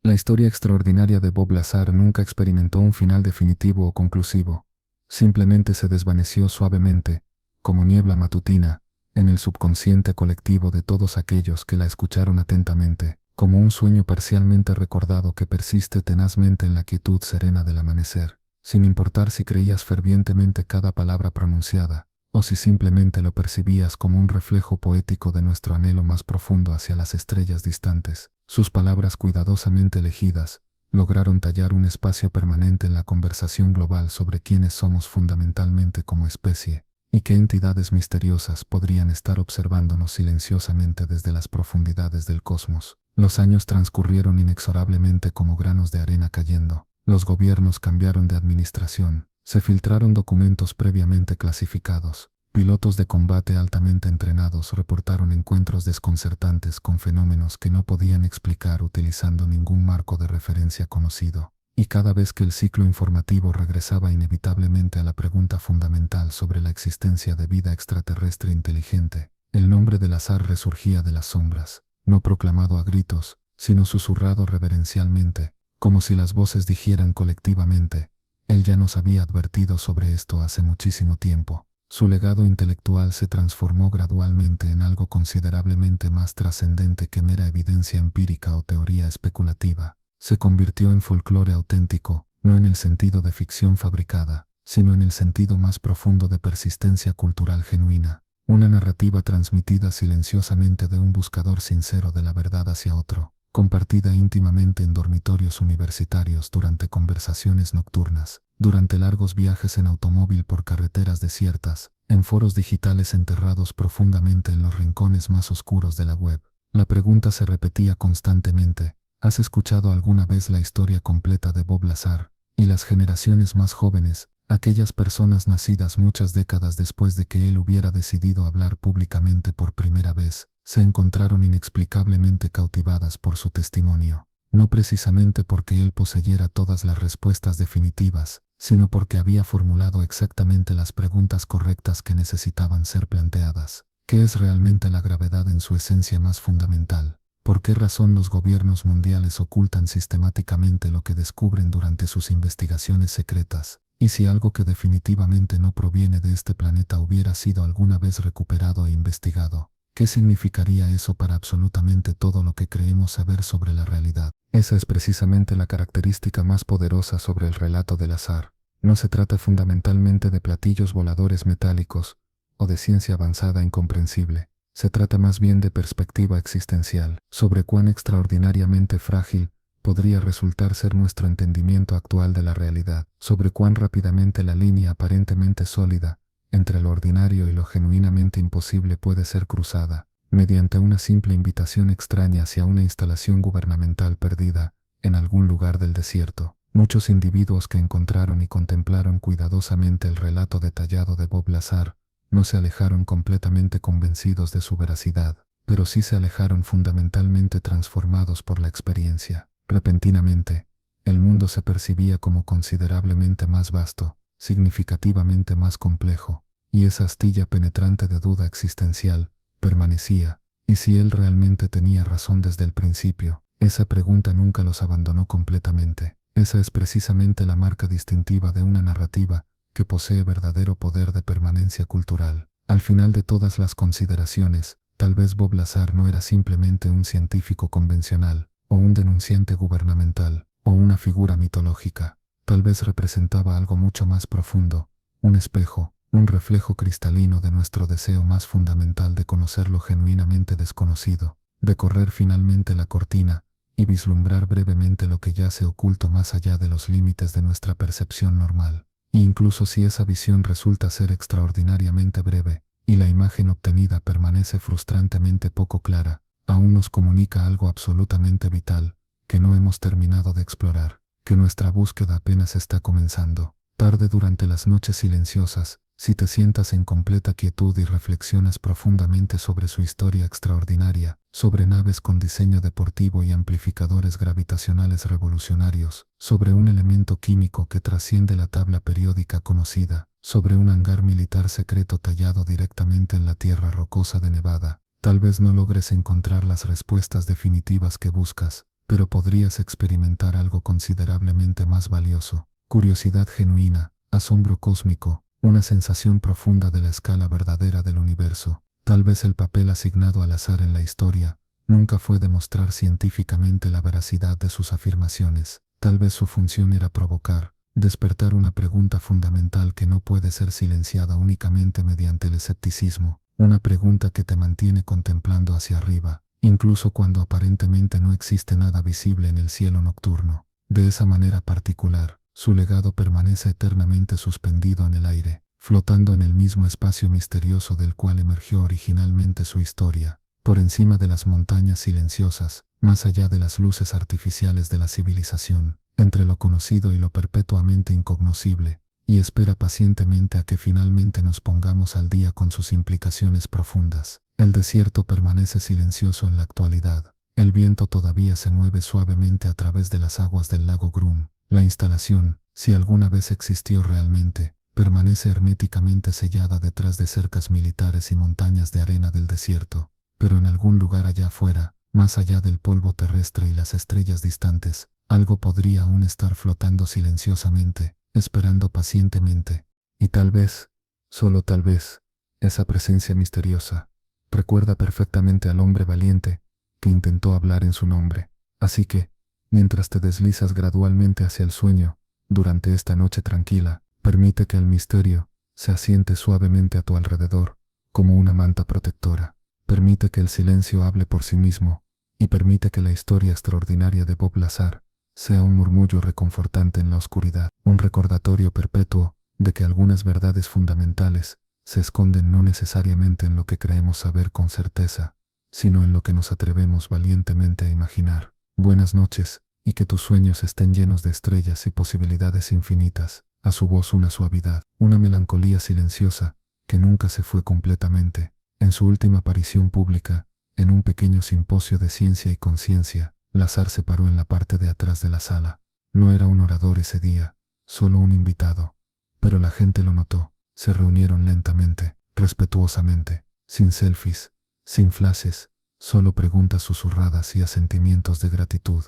La historia extraordinaria de Bob Lazar nunca experimentó un final definitivo o conclusivo. Simplemente se desvaneció suavemente, como niebla matutina, en el subconsciente colectivo de todos aquellos que la escucharon atentamente, como un sueño parcialmente recordado que persiste tenazmente en la quietud serena del amanecer, sin importar si creías fervientemente cada palabra pronunciada, o si simplemente lo percibías como un reflejo poético de nuestro anhelo más profundo hacia las estrellas distantes. Sus palabras cuidadosamente elegidas lograron tallar un espacio permanente en la conversación global sobre quiénes somos fundamentalmente como especie, y qué entidades misteriosas podrían estar observándonos silenciosamente desde las profundidades del cosmos. Los años transcurrieron inexorablemente como granos de arena cayendo. Los gobiernos cambiaron de administración. Se filtraron documentos previamente clasificados. Pilotos de combate altamente entrenados reportaron encuentros desconcertantes con fenómenos que no podían explicar utilizando ningún marco de referencia conocido. Y cada vez que el ciclo informativo regresaba inevitablemente a la pregunta fundamental sobre la existencia de vida extraterrestre inteligente, el nombre de Lazar resurgía de las sombras, no proclamado a gritos, sino susurrado reverencialmente, como si las voces dijeran colectivamente: él ya nos había advertido sobre esto hace muchísimo tiempo. Su legado intelectual se transformó gradualmente en algo considerablemente más trascendente que mera evidencia empírica o teoría especulativa. Se convirtió en folclore auténtico, no en el sentido de ficción fabricada, sino en el sentido más profundo de persistencia cultural genuina, una narrativa transmitida silenciosamente de un buscador sincero de la verdad hacia otro, compartida íntimamente en dormitorios universitarios durante conversaciones nocturnas, durante largos viajes en automóvil por carreteras desiertas, en foros digitales enterrados profundamente en los rincones más oscuros de la web. La pregunta se repetía constantemente: ¿has escuchado alguna vez la historia completa de Bob Lazar? Y las generaciones más jóvenes, aquellas personas nacidas muchas décadas después de que él hubiera decidido hablar públicamente por primera vez, se encontraron inexplicablemente cautivadas por su testimonio, no precisamente porque él poseyera todas las respuestas definitivas, sino porque había formulado exactamente las preguntas correctas que necesitaban ser planteadas. ¿Qué es realmente la gravedad en su esencia más fundamental? ¿Por qué razón los gobiernos mundiales ocultan sistemáticamente lo que descubren durante sus investigaciones secretas? ¿Y si algo que definitivamente no proviene de este planeta hubiera sido alguna vez recuperado e investigado? ¿Qué significaría eso para absolutamente todo lo que creemos saber sobre la realidad? Esa es precisamente la característica más poderosa sobre el relato de Lazar. No se trata fundamentalmente de platillos voladores metálicos o de ciencia avanzada incomprensible. Se trata más bien de perspectiva existencial, sobre cuán extraordinariamente frágil podría resultar ser nuestro entendimiento actual de la realidad, sobre cuán rápidamente la línea aparentemente sólida entre lo ordinario y lo genuinamente imposible puede ser cruzada, mediante una simple invitación extraña hacia una instalación gubernamental perdida en algún lugar del desierto. Muchos individuos que encontraron y contemplaron cuidadosamente el relato detallado de Bob Lazar no se alejaron completamente convencidos de su veracidad, pero sí se alejaron fundamentalmente transformados por la experiencia. Repentinamente, el mundo se percibía como considerablemente más vasto, significativamente más complejo, y esa astilla penetrante de duda existencial permanecía. ¿Y si él realmente tenía razón desde el principio? Esa pregunta nunca los abandonó completamente. Esa es precisamente la marca distintiva de una narrativa que posee verdadero poder de permanencia cultural. Al final de todas las consideraciones, tal vez Bob Lazar no era simplemente un científico convencional, o un denunciante gubernamental, o una figura mitológica. Tal vez representaba algo mucho más profundo, un espejo, un reflejo cristalino de nuestro deseo más fundamental de conocer lo genuinamente desconocido, de correr finalmente la cortina y vislumbrar brevemente lo que yace oculto más allá de los límites de nuestra percepción normal. E incluso si esa visión resulta ser extraordinariamente breve, y la imagen obtenida permanece frustrantemente poco clara, aún nos comunica algo absolutamente vital, que no hemos terminado de explorar, que nuestra búsqueda apenas está comenzando. Tarde durante las noches silenciosas, si te sientas en completa quietud y reflexionas profundamente sobre su historia extraordinaria, sobre naves con diseño deportivo y amplificadores gravitacionales revolucionarios, sobre un elemento químico que trasciende la tabla periódica conocida, sobre un hangar militar secreto tallado directamente en la tierra rocosa de Nevada, tal vez no logres encontrar las respuestas definitivas que buscas, pero podrías experimentar algo considerablemente más valioso: curiosidad genuina, asombro cósmico, una sensación profunda de la escala verdadera del universo. Tal vez el papel asignado al azar en la historia nunca fue demostrar científicamente la veracidad de sus afirmaciones. Tal vez su función era provocar, despertar una pregunta fundamental que no puede ser silenciada únicamente mediante el escepticismo, una pregunta que te mantiene contemplando hacia arriba, incluso cuando aparentemente no existe nada visible en el cielo nocturno. De esa manera particular, su legado permanece eternamente suspendido en el aire, flotando en el mismo espacio misterioso del cual emergió originalmente su historia, por encima de las montañas silenciosas, más allá de las luces artificiales de la civilización, entre lo conocido y lo perpetuamente incognoscible, y espera pacientemente a que finalmente nos pongamos al día con sus implicaciones profundas. El desierto permanece silencioso en la actualidad. El viento todavía se mueve suavemente a través de las aguas del lago Groom. La instalación, si alguna vez existió realmente, permanece herméticamente sellada detrás de cercas militares y montañas de arena del desierto. Pero en algún lugar allá afuera, más allá del polvo terrestre y las estrellas distantes, algo podría aún estar flotando silenciosamente, esperando pacientemente. Y tal vez, solo tal vez, esa presencia misteriosa recuerda perfectamente al hombre valiente que intentó hablar en su nombre. Así que, mientras te deslizas gradualmente hacia el sueño, durante esta noche tranquila, permite que el misterio se asiente suavemente a tu alrededor, como una manta protectora. Permite que el silencio hable por sí mismo, y permite que la historia extraordinaria de Bob Lazar sea un murmullo reconfortante en la oscuridad, un recordatorio perpetuo de que algunas verdades fundamentales se esconden no necesariamente en lo que creemos saber con certeza, sino en lo que nos atrevemos valientemente a imaginar. Buenas noches, y que tus sueños estén llenos de estrellas y posibilidades infinitas. A su voz una suavidad, una melancolía silenciosa, que nunca se fue completamente. En su última aparición pública, en un pequeño simposio de ciencia y conciencia, Lazar se paró en la parte de atrás de la sala. No era un orador ese día, solo un invitado. Pero la gente lo notó. Se reunieron lentamente, respetuosamente, sin selfies, sin flashes, solo preguntas susurradas y asentimientos de gratitud.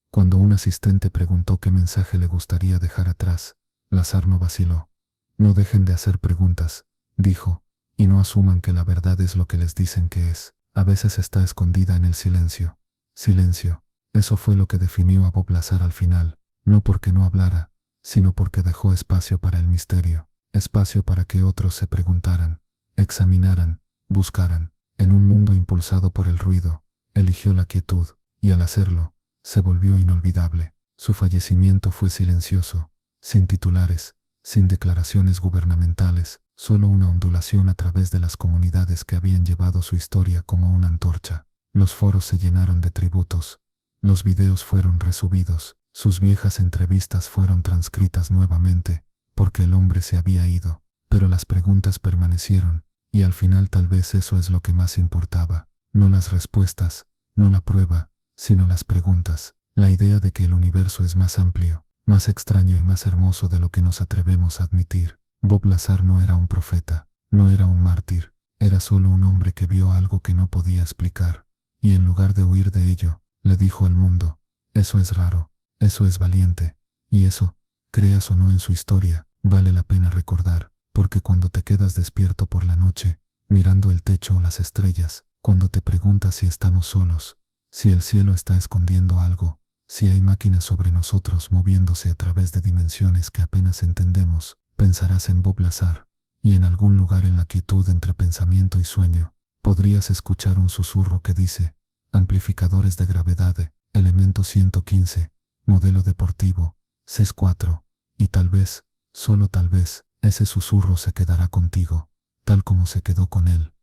Cuando un asistente preguntó qué mensaje le gustaría dejar atrás, Lazar no vaciló. No dejen de hacer preguntas, dijo, y no asuman que la verdad es lo que les dicen que es. A veces está escondida en el silencio. Silencio. Eso fue lo que definió a Bob Lazar al final, no porque no hablara, sino porque dejó espacio para el misterio, espacio para que otros se preguntaran, examinaran, buscaran. En un mundo impulsado por el ruido, eligió la quietud, y al hacerlo, se volvió inolvidable. Su fallecimiento fue silencioso, sin titulares, sin declaraciones gubernamentales, solo una ondulación a través de las comunidades que habían llevado su historia como una antorcha. Los foros se llenaron de tributos, los videos fueron resubidos, sus viejas entrevistas fueron transcritas nuevamente, porque el hombre se había ido, pero las preguntas permanecieron, y al final tal vez eso es lo que más importaba, no las respuestas, no la prueba, sino las preguntas, la idea de que el universo es más amplio, más extraño y más hermoso de lo que nos atrevemos a admitir. Bob Lazar no era un profeta, no era un mártir, era solo un hombre que vio algo que no podía explicar, y en lugar de huir de ello, le dijo al mundo: eso es raro, eso es valiente, y eso, creas o no en su historia, vale la pena recordar, porque cuando te quedas despierto por la noche, mirando el techo o las estrellas, cuando te preguntas si estamos solos, si el cielo está escondiendo algo, Si hay máquinas sobre nosotros moviéndose a través de dimensiones que apenas entendemos, pensarás en Bob Lazar, y en algún lugar en la quietud entre pensamiento y sueño, podrías escuchar un susurro que dice, amplificadores de gravedad, elemento 115, modelo deportivo, CES 4, y tal vez, solo tal vez, ese susurro se quedará contigo, tal como se quedó con él.